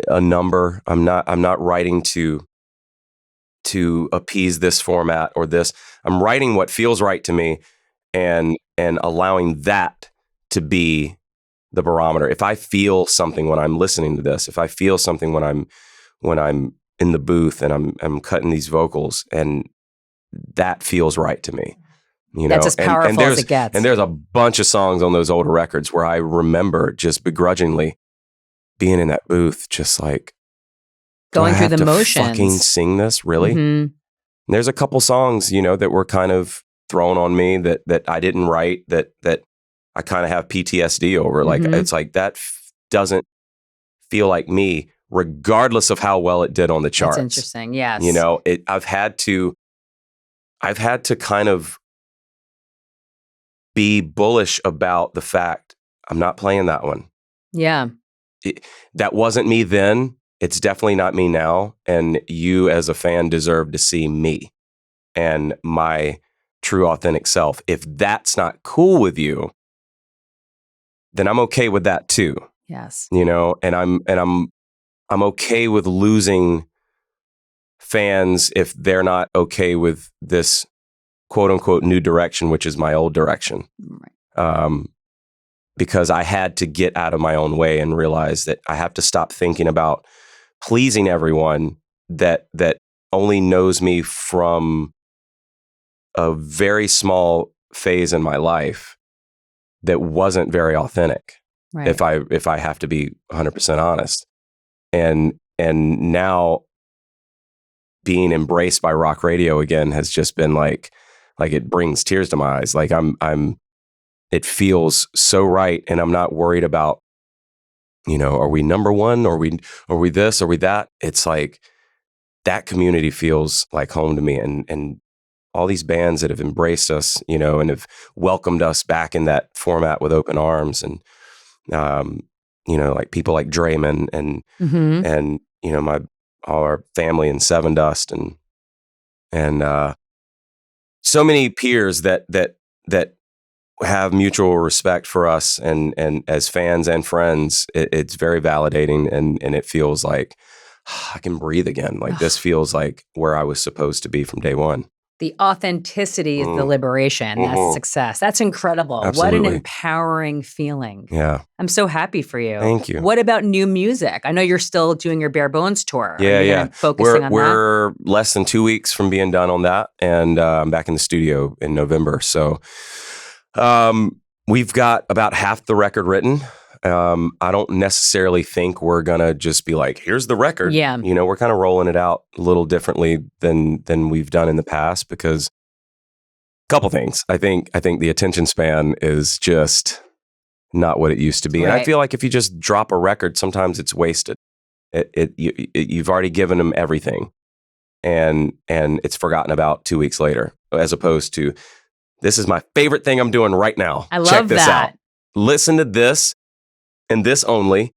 Speaker 2: a number. I'm not writing to appease this format or this. I'm writing what feels right to me, and allowing that to be the barometer. If I feel something when I'm listening to this, if I feel something when I'm in the booth and I'm cutting these vocals, and that feels right to me.
Speaker 1: That's as powerful as it gets.
Speaker 2: And there's a bunch of songs on those older records where I remember just begrudgingly being in that booth, just like,
Speaker 1: going through the motions.
Speaker 2: Fucking sing this, really?
Speaker 1: Mm-hmm.
Speaker 2: And there's a couple songs, that were kind of thrown on me that I didn't write, that I kind of have PTSD over. Like, it's like that doesn't feel like me, regardless of how well it did on the charts.
Speaker 1: That's interesting. Yes.
Speaker 2: I've had to kind of be bullish about the fact I'm not playing that one.
Speaker 1: Yeah.
Speaker 2: That wasn't me then. It's definitely not me now. And you as a fan deserve to see me and my true authentic self. If that's not cool with you, then I'm okay with that too.
Speaker 1: Yes.
Speaker 2: You know, and I'm okay with losing fans if they're not okay with this quote unquote new direction, which is my old direction.
Speaker 1: Right.
Speaker 2: Because I had to get out of my own way and realize that I have to stop thinking about pleasing everyone that only knows me from a very small phase in my life that wasn't very authentic.
Speaker 1: Right.
Speaker 2: If I have to be 100% honest. And now being embraced by rock radio again has just been like it brings tears to my eyes. Like it feels so right, and I'm not worried about, you know, are we number one, or are we this, or we that? It's like that community feels like home to me, and all these bands that have embraced us, you know, and have welcomed us back in that format with open arms, and you know, like people like Drayman and you know, all our family in Seven Dust, and so many peers that have mutual respect for us, and as fans and friends, it's very validating, and it feels like I can breathe again. Like this feels like where I was supposed to be from day one.
Speaker 1: The authenticity is the liberation. That's success. That's incredible.
Speaker 2: Absolutely.
Speaker 1: What an empowering feeling.
Speaker 2: Yeah.
Speaker 1: I'm so happy for you.
Speaker 2: Thank you.
Speaker 1: What about new music? I know you're still doing your Bare Bones tour.
Speaker 2: Yeah.
Speaker 1: Focusing on that?
Speaker 2: We're less than 2 weeks from being done on that, and I'm back in the studio in November. So we've got about half the record written. I don't necessarily think we're gonna just be like, here's the record.
Speaker 1: Yeah.
Speaker 2: You know, we're kind of rolling it out a little differently than we've done in the past, because a couple things. I think the attention span is just not what it used to be.
Speaker 1: Right.
Speaker 2: And I feel like if you just drop a record, sometimes it's wasted. You've already given them everything, and it's forgotten about 2 weeks later, as opposed to, this is my favorite thing I'm doing right now.
Speaker 1: I love
Speaker 2: Check this
Speaker 1: that.
Speaker 2: out. Listen to this and this only.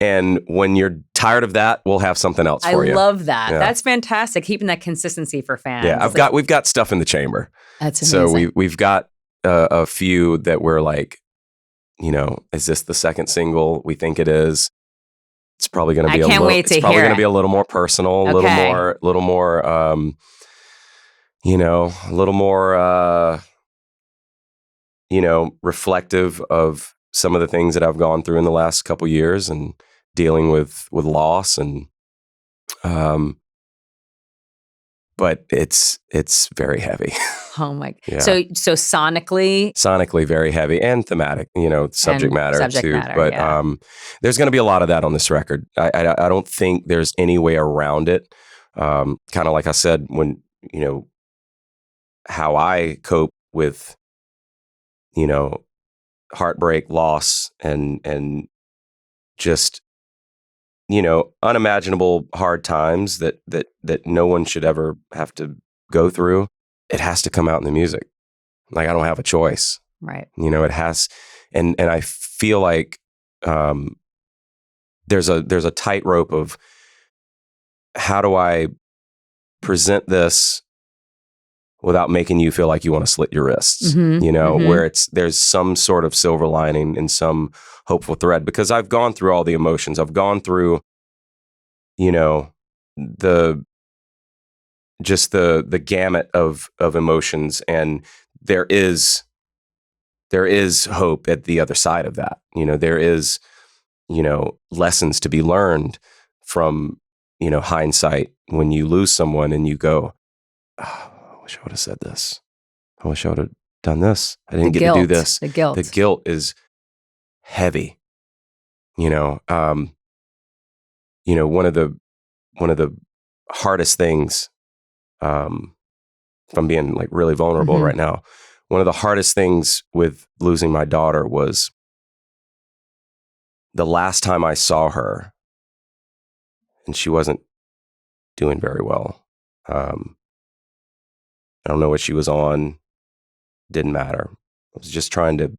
Speaker 2: And when you're tired of that, we'll have something else for you.
Speaker 1: I love that.
Speaker 2: Yeah.
Speaker 1: That's fantastic. Keeping that consistency for fans.
Speaker 2: Yeah, we've got stuff in the chamber.
Speaker 1: That's amazing.
Speaker 2: So we've got a few that we're like, you know, is this the second single? We think it is. It's probably going to be. It's probably going to be a little more personal, a little more. You know, a little more. You know, reflective of some of the things that I've gone through in the last couple years, and dealing with loss, and but it's very heavy.
Speaker 1: Oh my!
Speaker 2: Yeah.
Speaker 1: So sonically
Speaker 2: very heavy, and thematic. You know, subject matter too. But there's going to be a lot of that on this record. I don't think there's any way around it. Kind of like I said, when, you know, how I cope with, you know, heartbreak, loss, and just, you know, unimaginable hard times that no one should ever have to go through. It has to come out in the music. Like, I don't have a choice.
Speaker 1: Right.
Speaker 2: You know, it has, and I feel like there's a tightrope of, how do I present this without making you feel like you want to slit your wrists, you know, where there's some sort of silver lining and some hopeful thread, because I've gone through all the emotions. I've gone through, you know, the gamut of emotions, and there is hope at the other side of that. You know, there is, you know, lessons to be learned from, you know, hindsight, when you lose someone and you go, oh, I wish I would have said this. I wish I would have done this. I didn't get to do this.
Speaker 1: The guilt.
Speaker 2: The guilt is heavy. You know, one of the hardest things, if I'm being like really vulnerable right now, one of the hardest things with losing my daughter was the last time I saw her, and she wasn't doing very well. I don't know what she was on. Didn't matter. I was just trying to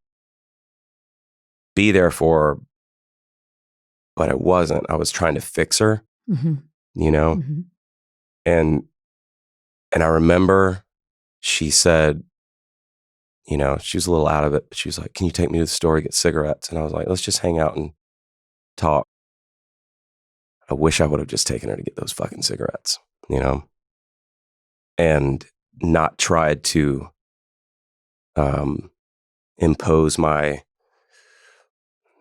Speaker 2: be there for her, but I wasn't. I was trying to fix her, you know? And I remember she said, you know, she was a little out of it, but she was like, can you take me to the store to get cigarettes? And I was like, let's just hang out and talk. I wish I would have just taken her to get those fucking cigarettes, you know, and not tried to impose my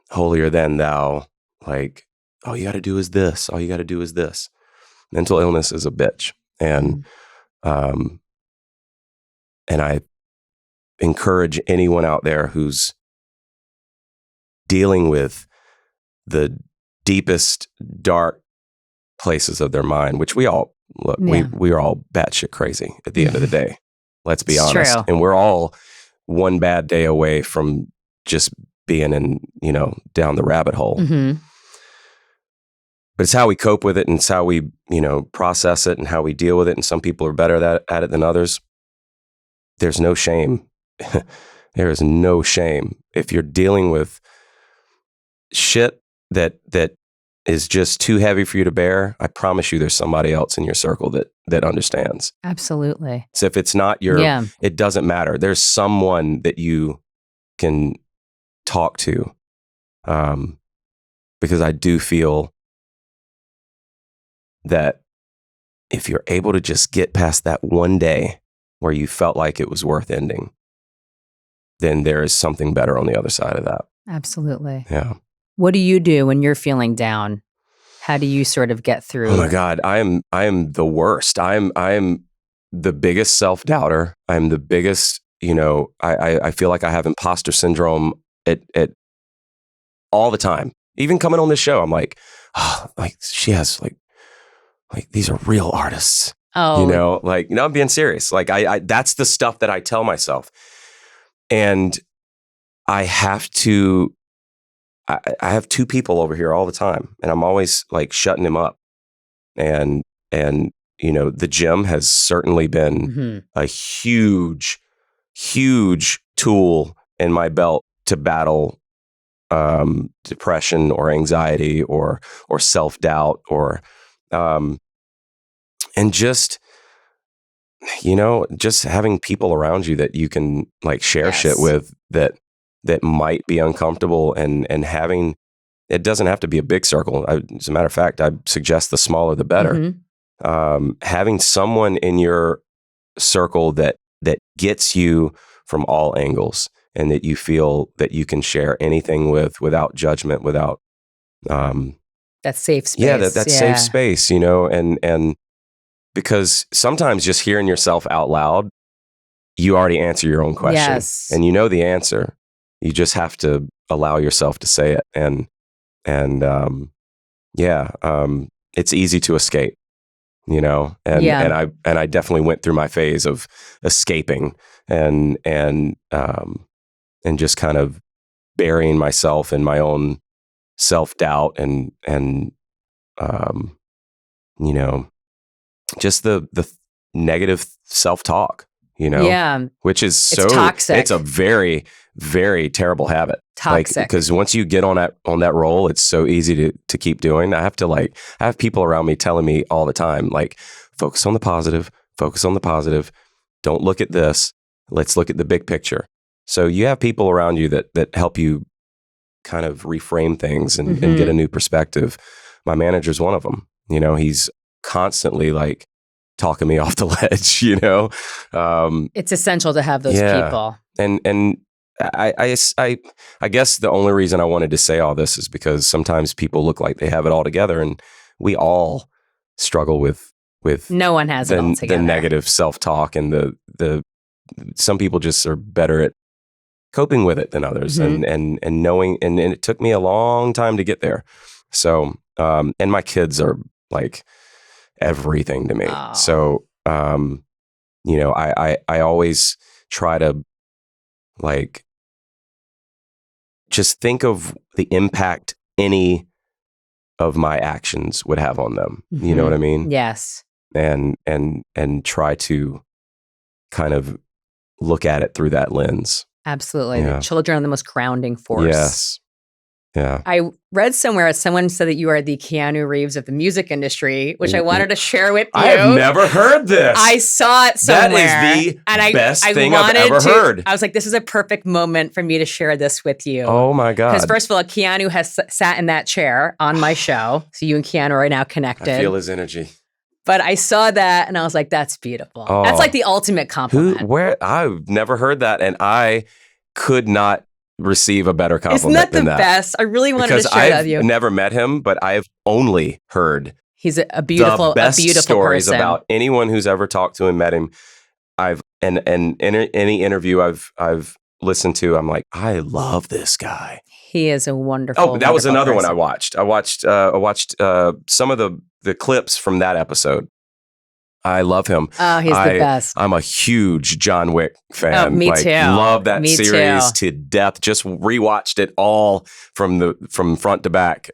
Speaker 2: holier than thou, like, all you got to do is this. All you got to do is this. Mental illness is a bitch. And I encourage anyone out there who's dealing with the deepest, dark places of their mind, which we all look, we are all batshit crazy at the end of the day. Let's be honest.
Speaker 1: True.
Speaker 2: And we're all one bad day away from just being in, you know, down the rabbit hole. But it's how we cope with it, and it's how we, you know, process it and how we deal with it. And some people are better at it than others. There's no shame. There is no shame. If you're dealing with shit that is just too heavy for you to bear, I promise you there's somebody else in your circle that understands.
Speaker 1: Absolutely.
Speaker 2: So if it's not your, it doesn't matter. There's someone that you can talk to. Because I do feel that if you're able to just get past that one day where you felt like it was worth ending, then there is something better on the other side of that.
Speaker 1: Absolutely.
Speaker 2: Yeah.
Speaker 1: What do you do when you're feeling down? How do you sort of get through?
Speaker 2: Oh my God, I am the worst. I am the biggest self-doubter. I'm the biggest, you know, I feel like I have imposter syndrome at all the time. Even coming on this show, I'm like, oh, like she has like these are real artists.
Speaker 1: Oh,
Speaker 2: you know, like, you know, I'm being serious. Like I that's the stuff that I tell myself. And I have to, I have two people over here all the time, and I'm always like shutting them up. And, you know, the gym has certainly been a huge, huge tool in my belt to battle depression or anxiety or self-doubt or, and just, you know, just having people around you that you can like share shit with that might be uncomfortable, and having, it doesn't have to be a big circle. As a matter of fact, I suggest the smaller the better. Having someone in your circle that gets you from all angles, and that you feel that you can share anything without judgment, without
Speaker 1: that safe space.
Speaker 2: Yeah, that safe space, you know, and because sometimes just hearing yourself out loud, you already answer your own question, and you know the answer. You just have to allow yourself to say it, and it's easy to escape, you know, and I definitely went through my phase of escaping and just kind of burying myself in my own self-doubt and you know, just the negative self-talk, you know, which is so
Speaker 1: toxic.
Speaker 2: It's a very, very terrible habit.
Speaker 1: Toxic.
Speaker 2: Like, because once you get on that roll, it's so easy to keep doing. I have people around me telling me all the time, like, focus on the positive, don't look at this. Let's look at the big picture. So you have people around you that help you kind of reframe things and get a new perspective. My manager's one of them. You know, he's constantly like talking me off the ledge, you know?
Speaker 1: It's essential to have those people.
Speaker 2: And I guess the only reason I wanted to say all this is because sometimes people look like they have it all together, and we all struggle with
Speaker 1: no one has it all together.
Speaker 2: The negative self-talk, and the some people just are better at coping with it than others, and knowing, and it took me a long time to get there. So, and my kids are like everything to me. Oh. So, you know, I always try to like just think of the impact any of my actions would have on them. You know what I mean?
Speaker 1: Yes.
Speaker 2: And try to kind of look at it through that lens.
Speaker 1: Absolutely.
Speaker 2: Yeah.
Speaker 1: The children are the most grounding force.
Speaker 2: Yes. Yeah.
Speaker 1: I read somewhere someone said that you are the Keanu Reeves of the music industry, which I wanted to share with you.
Speaker 2: I have never heard this.
Speaker 1: I saw it somewhere.
Speaker 2: That is the best thing I've ever heard.
Speaker 1: I was like, this is a perfect moment for me to share this with you.
Speaker 2: Oh my God.
Speaker 1: Because first of all, Keanu has sat in that chair on my show. So you and Keanu are now connected.
Speaker 2: I feel his energy.
Speaker 1: But I saw that and I was like, that's beautiful.
Speaker 2: Oh.
Speaker 1: That's like the ultimate compliment.
Speaker 2: I've never heard that. And I could not receive a better compliment.
Speaker 1: Isn't that
Speaker 2: than
Speaker 1: the best? I really wanted
Speaker 2: because
Speaker 1: to share that with you.
Speaker 2: I've never met him, but I've only heard
Speaker 1: he's a beautiful,
Speaker 2: the best stories
Speaker 1: person.
Speaker 2: About anyone who's ever talked to him, met him. And in any interview I've listened to, I'm like, I love this guy.
Speaker 1: He is a wonderful.
Speaker 2: Oh, that was another
Speaker 1: person.
Speaker 2: one I watched. I watched some of the clips from that episode. I love him.
Speaker 1: Oh, he's the best.
Speaker 2: I'm a huge John Wick fan.
Speaker 1: Oh, me too.
Speaker 2: Love that
Speaker 1: Me
Speaker 2: series
Speaker 1: too.
Speaker 2: to death. Just rewatched it all from front to back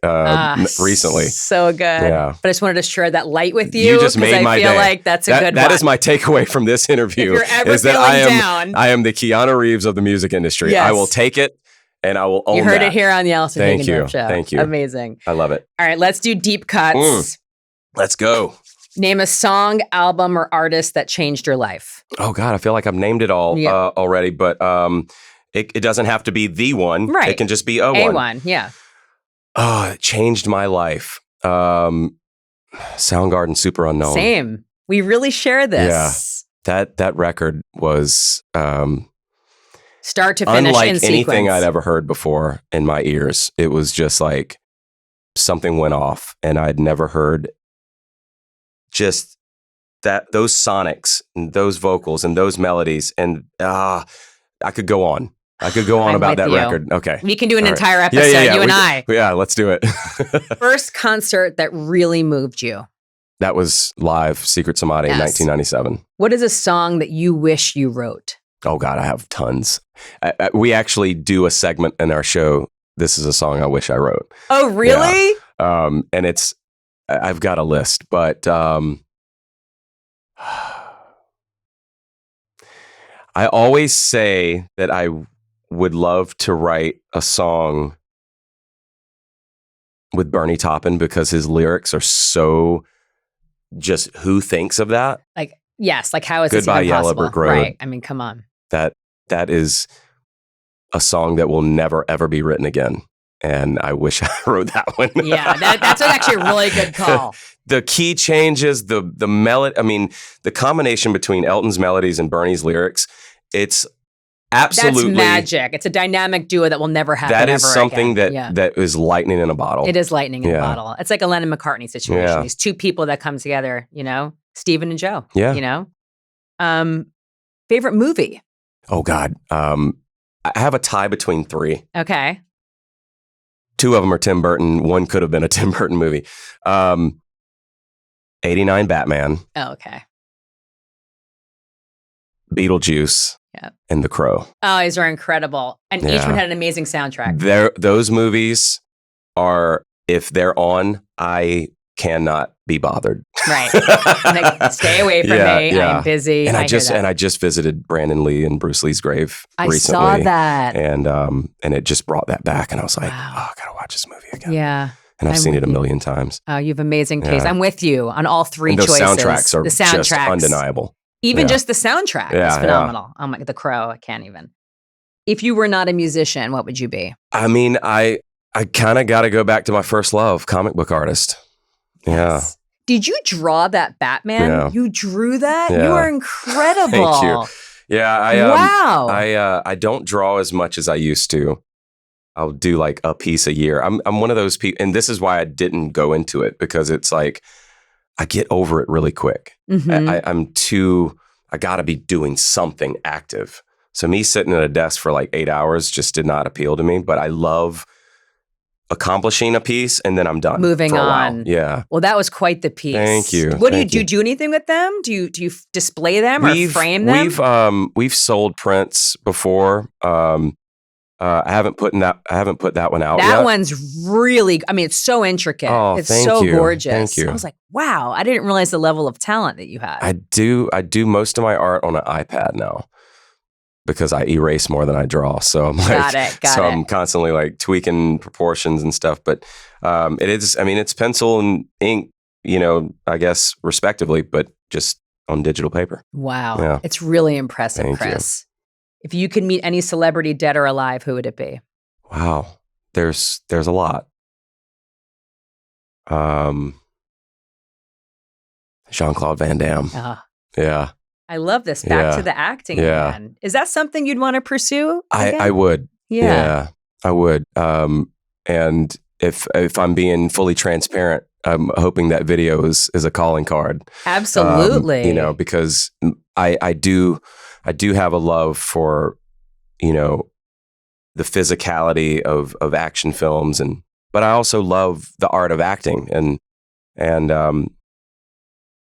Speaker 2: recently.
Speaker 1: So good.
Speaker 2: Yeah.
Speaker 1: But I just wanted to share that light with you.
Speaker 2: You just made my day.
Speaker 1: I feel like that's a good one.
Speaker 2: That is my takeaway from this interview.
Speaker 1: If you're ever
Speaker 2: is that
Speaker 1: feeling down.
Speaker 2: I am the Keanu Reeves of the music industry.
Speaker 1: Yes.
Speaker 2: I will take it and I will own
Speaker 1: You heard
Speaker 2: that.
Speaker 1: it here on the Allison Hagendorf Show.
Speaker 2: Thank you.
Speaker 1: Amazing.
Speaker 2: I love it.
Speaker 1: All right, let's do deep cuts.
Speaker 2: Let's go.
Speaker 1: Name a song, album, or artist that changed your life.
Speaker 2: Oh God, I feel like I've named it all already, but it doesn't have to be the one.
Speaker 1: Right.
Speaker 2: It can just be a one.
Speaker 1: one, yeah.
Speaker 2: Oh, it changed my life. Soundgarden, Super Unknown.
Speaker 1: Same. We really share this.
Speaker 2: Yeah. That record was
Speaker 1: start to finish
Speaker 2: unlike
Speaker 1: in
Speaker 2: anything
Speaker 1: sequence.
Speaker 2: I'd ever heard before in my ears. It was just like something went off, and I'd never heard just those sonics and those vocals and those melodies, and I could go on. I could go on about that record. Okay.
Speaker 1: We can do an
Speaker 2: All
Speaker 1: entire
Speaker 2: right.
Speaker 1: episode, you and I.
Speaker 2: Yeah, let's do it.
Speaker 1: First concert that really moved you.
Speaker 2: That was live, Secret Samadhi in 1997.
Speaker 1: What is a song that you wish you wrote?
Speaker 2: Oh God, I have tons. We actually do a segment in our show. This is a song I wish I wrote.
Speaker 1: Oh, really?
Speaker 2: Yeah. And I've got a list, but I always say that I would love to write a song with Bernie Taupin because his lyrics are so just who thinks of that?
Speaker 1: Like, yes, like how is this
Speaker 2: Goodbye
Speaker 1: even
Speaker 2: Yellow
Speaker 1: possible?
Speaker 2: Brick Road.
Speaker 1: Right. I mean, come on.
Speaker 2: That is a song that will never, ever be written again. And I wish I wrote that one.
Speaker 1: Yeah, that's actually a really good call.
Speaker 2: The key changes, the melody. I mean, the combination between Elton's melodies and Bernie's lyrics, it's absolutely
Speaker 1: that's magic. It's a dynamic duo that will never happen.
Speaker 2: That is
Speaker 1: ever
Speaker 2: something
Speaker 1: again.
Speaker 2: that is lightning in a bottle.
Speaker 1: It is lightning in a bottle. It's like a Lennon McCartney situation.
Speaker 2: Yeah.
Speaker 1: These two people that come together, Stephen and Joe.
Speaker 2: Yeah.
Speaker 1: Favorite movie?
Speaker 2: Oh God. I have a tie between three.
Speaker 1: Okay.
Speaker 2: Two of them are Tim Burton. One could have been a Tim Burton movie. 89 Batman.
Speaker 1: Oh, okay.
Speaker 2: Beetlejuice.
Speaker 1: Yeah.
Speaker 2: And The Crow.
Speaker 1: Oh, these are incredible. And each one had an amazing soundtrack.
Speaker 2: Those movies are, if they're on, I cannot be bothered.
Speaker 1: Right. Like, stay away from me.
Speaker 2: Yeah.
Speaker 1: I'm busy.
Speaker 2: And I just visited Brandon Lee and Bruce Lee's grave recently.
Speaker 1: I saw that.
Speaker 2: And it just brought that back. And I was like,
Speaker 1: wow.
Speaker 2: oh, I gotta watch this movie again.
Speaker 1: Yeah.
Speaker 2: And I've seen it a million times.
Speaker 1: Oh, you have amazing taste. I'm with you on all three
Speaker 2: and those
Speaker 1: choices.
Speaker 2: Soundtracks are just undeniable.
Speaker 1: Even just the soundtrack is
Speaker 2: Yeah.
Speaker 1: phenomenal. Oh my, The Crow, I can't even. If you were not a musician, what would you be?
Speaker 2: I mean, I kind of got to go back to my first love, comic book artist. Yeah.
Speaker 1: Yes. Did you draw that Batman?
Speaker 2: Yeah.
Speaker 1: You drew that?
Speaker 2: Yeah.
Speaker 1: You are incredible.
Speaker 2: Thank you. Yeah,
Speaker 1: wow.
Speaker 2: I don't draw as much as I used to. I'll do like a piece a year. I'm one of those people, and this is why I didn't go into it, because it's like I get over it really quick.
Speaker 1: Mm-hmm.
Speaker 2: I got to be doing something active. So me sitting at a desk for like 8 hours just did not appeal to me. But I love accomplishing a piece, and then I'm done.
Speaker 1: Moving
Speaker 2: for a
Speaker 1: on.
Speaker 2: while. Yeah.
Speaker 1: Well, that was quite the piece.
Speaker 2: Thank you.
Speaker 1: What do you do anything with them? Do you display them or frame them?
Speaker 2: We've sold prints before. I haven't put that one out yet.
Speaker 1: That one's really, I mean, it's so intricate.
Speaker 2: Oh,
Speaker 1: it's
Speaker 2: thank
Speaker 1: so
Speaker 2: you.
Speaker 1: gorgeous.
Speaker 2: Thank you.
Speaker 1: I was like, wow, I didn't realize the level of talent that you had.
Speaker 2: I do most of my art on an iPad now. because I erase more than I draw. So I'm like, I'm constantly like tweaking proportions and stuff. But it is, I mean, it's pencil and ink, you know, I guess respectively, but just on digital paper.
Speaker 1: Wow.
Speaker 2: Yeah.
Speaker 1: It's really impressive,
Speaker 2: Thank
Speaker 1: Chris. If you could meet any celebrity, dead or alive, who would it be?
Speaker 2: Wow. There's a lot. Jean-Claude Van Damme. Yeah.
Speaker 1: I love this. Back to the acting again. Is that something you'd want to pursue?
Speaker 2: I would. Yeah, I would. And if I'm being fully transparent, I'm hoping that video is a calling card.
Speaker 1: Absolutely.
Speaker 2: You know, because I do have a love for, you know, the physicality of action films, but I also love the art of acting, and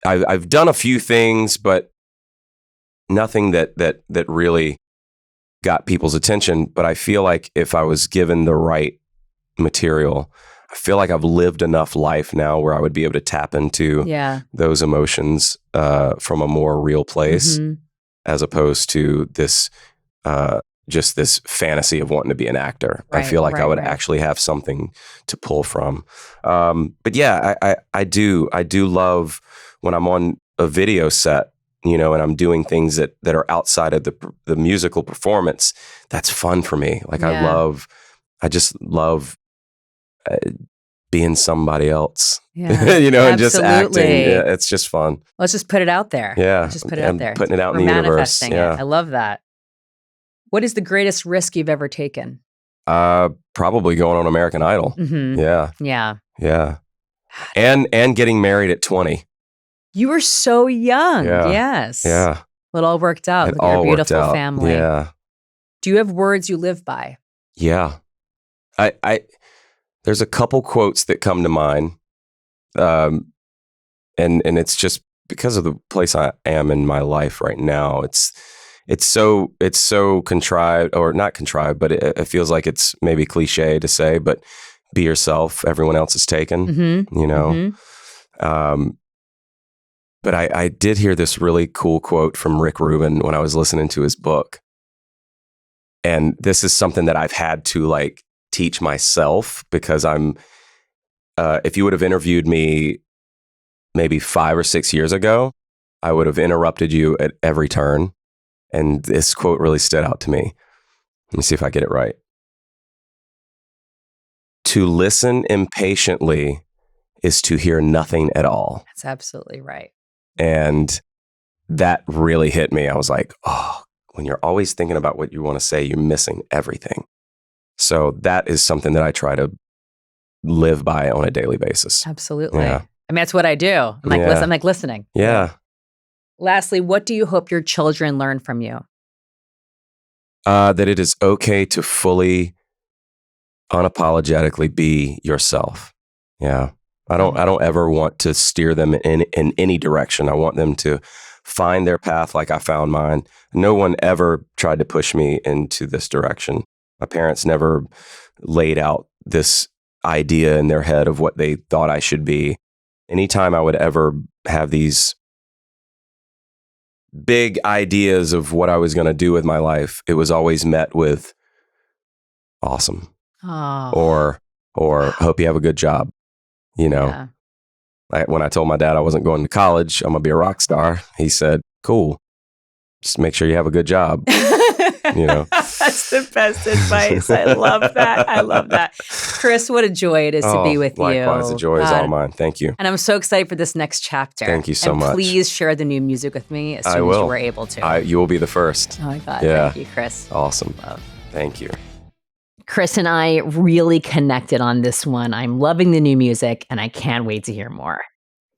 Speaker 2: I've done a few things, but nothing that really got people's attention. But I feel like if I was given the right material, I feel like I've lived enough life now where I would be able to tap into those emotions from a more real place, as opposed to this just this fantasy of wanting to be an actor. Right, I feel like I would actually have something to pull from. But yeah, I do love when I'm on a video set, you know, and I'm doing things that are outside of the musical performance. That's fun for me. Like I just love being somebody else, you know, and just acting. Yeah, it's just fun.
Speaker 1: Let's just put it out there.
Speaker 2: Yeah.
Speaker 1: Let's just put it out there.
Speaker 2: Putting it out in the universe. Yeah.
Speaker 1: I love that. What is the greatest risk you've ever taken?
Speaker 2: Probably going on American Idol. Yeah.
Speaker 1: Yeah.
Speaker 2: Yeah. And getting married at 20.
Speaker 1: You were so young.
Speaker 2: Yeah.
Speaker 1: Yes.
Speaker 2: Yeah.
Speaker 1: It all worked out with your beautiful family.
Speaker 2: Yeah.
Speaker 1: Do you have words you live by?
Speaker 2: Yeah. I there's a couple quotes that come to mind. And it's just because of the place I am in my life right now. It's so contrived, or not contrived, but it feels like it's maybe cliche to say, but be yourself. Everyone else is taken, you know? But I did hear this really cool quote from Rick Rubin when I was listening to his book. And this is something that I've had to like teach myself, because if you would have interviewed me maybe 5 or 6 years ago, I would have interrupted you at every turn. And this quote really stood out to me. Let me see if I get it right. To listen impatiently is to hear nothing at all.
Speaker 1: That's absolutely right.
Speaker 2: And that really hit me. I was like, oh, when you're always thinking about what you want to say, you're missing everything. So that is something that I try to live by on a daily basis.
Speaker 1: Absolutely.
Speaker 2: Yeah.
Speaker 1: I mean, that's what I do. I'm like listening.
Speaker 2: Yeah.
Speaker 1: Lastly, what do you hope your children learn from you?
Speaker 2: That it is okay to fully, unapologetically be yourself. Yeah. I don't ever want to steer them in any direction. I want them to find their path like I found mine. No one ever tried to push me into this direction. My parents never laid out this idea in their head of what they thought I should be. Anytime I would ever have these big ideas of what I was going to do with my life, it was always met with awesome. Or hope you have a good job. You know, when I told my dad I wasn't going to college, I'm going to be a rock star, he said, cool. Just make sure you have a good job. You know,
Speaker 1: that's the best advice. I love that. I love that. Chris, what a joy it is to be with you.
Speaker 2: Likewise, the joy is all mine. Thank you.
Speaker 1: And I'm so excited for this next chapter.
Speaker 2: Thank you so much.
Speaker 1: Please share the new music with me as soon as you are able to.
Speaker 2: You will be the first.
Speaker 1: Oh my God.
Speaker 2: Yeah.
Speaker 1: Thank you, Chris.
Speaker 2: Awesome.
Speaker 1: Love.
Speaker 2: Thank you.
Speaker 1: Chris and I really connected on this one. I'm loving the new music and I can't wait to hear more.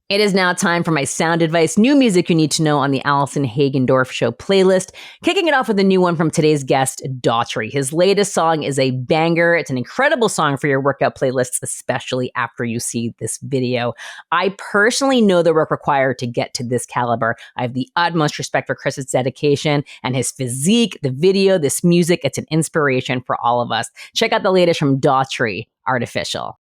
Speaker 1: It is now time for my sound advice, new music you need to know on the Allison Hagendorf Show playlist. Kicking it off with a new one from today's guest, Daughtry. His latest song is a banger. It's an incredible song for your workout playlists, especially after you see this video. I personally know the work required to get to this caliber. I have the utmost respect for Chris's dedication and his physique, the video, this music. It's an inspiration for all of us. Check out the latest from Daughtry, Artificial.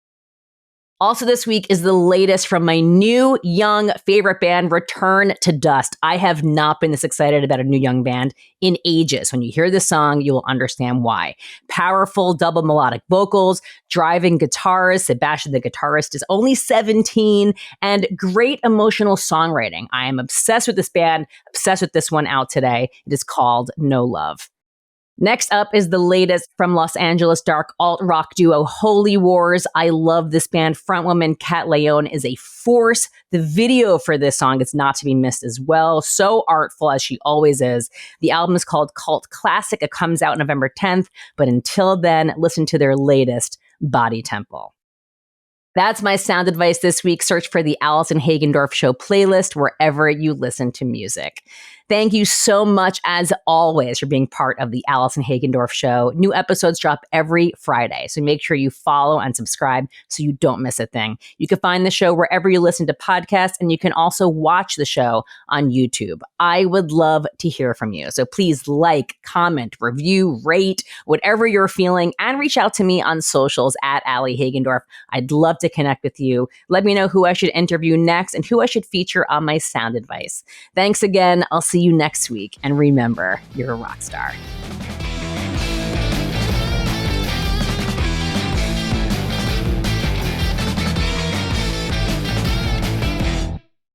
Speaker 1: Also this week is the latest from my new young favorite band, Return to Dust. I have not been this excited about a new young band in ages. When you hear this song, you will understand why. Powerful double melodic vocals, driving guitars. Sebastian, the guitarist, is only 17, and great emotional songwriting. I am obsessed with this band, obsessed with this one out today. It is called No Love. Next up is the latest from Los Angeles dark alt-rock duo Holy Wars. I love this band. Frontwoman Kat Leone is a force. The video for this song is not to be missed as well. So artful, as she always is. The album is called Cult Classic. It comes out November 10th. But until then, listen to their latest, Body Temple. That's my sound advice this week. Search for the Allison Hagendorf Show playlist wherever you listen to music. Thank you so much, as always, for being part of the Allison Hagendorf Show. New episodes drop every Friday, so make sure you follow and subscribe so you don't miss a thing. You can find the show wherever you listen to podcasts, and you can also watch the show on YouTube. I would love to hear from you, so please like, comment, review, rate, whatever you're feeling, and reach out to me on socials at Allie Hagendorf. I'd love to connect with you. Let me know who I should interview next and who I should feature on my sound advice. Thanks again. I'll see you next week. And remember, you're a rock star.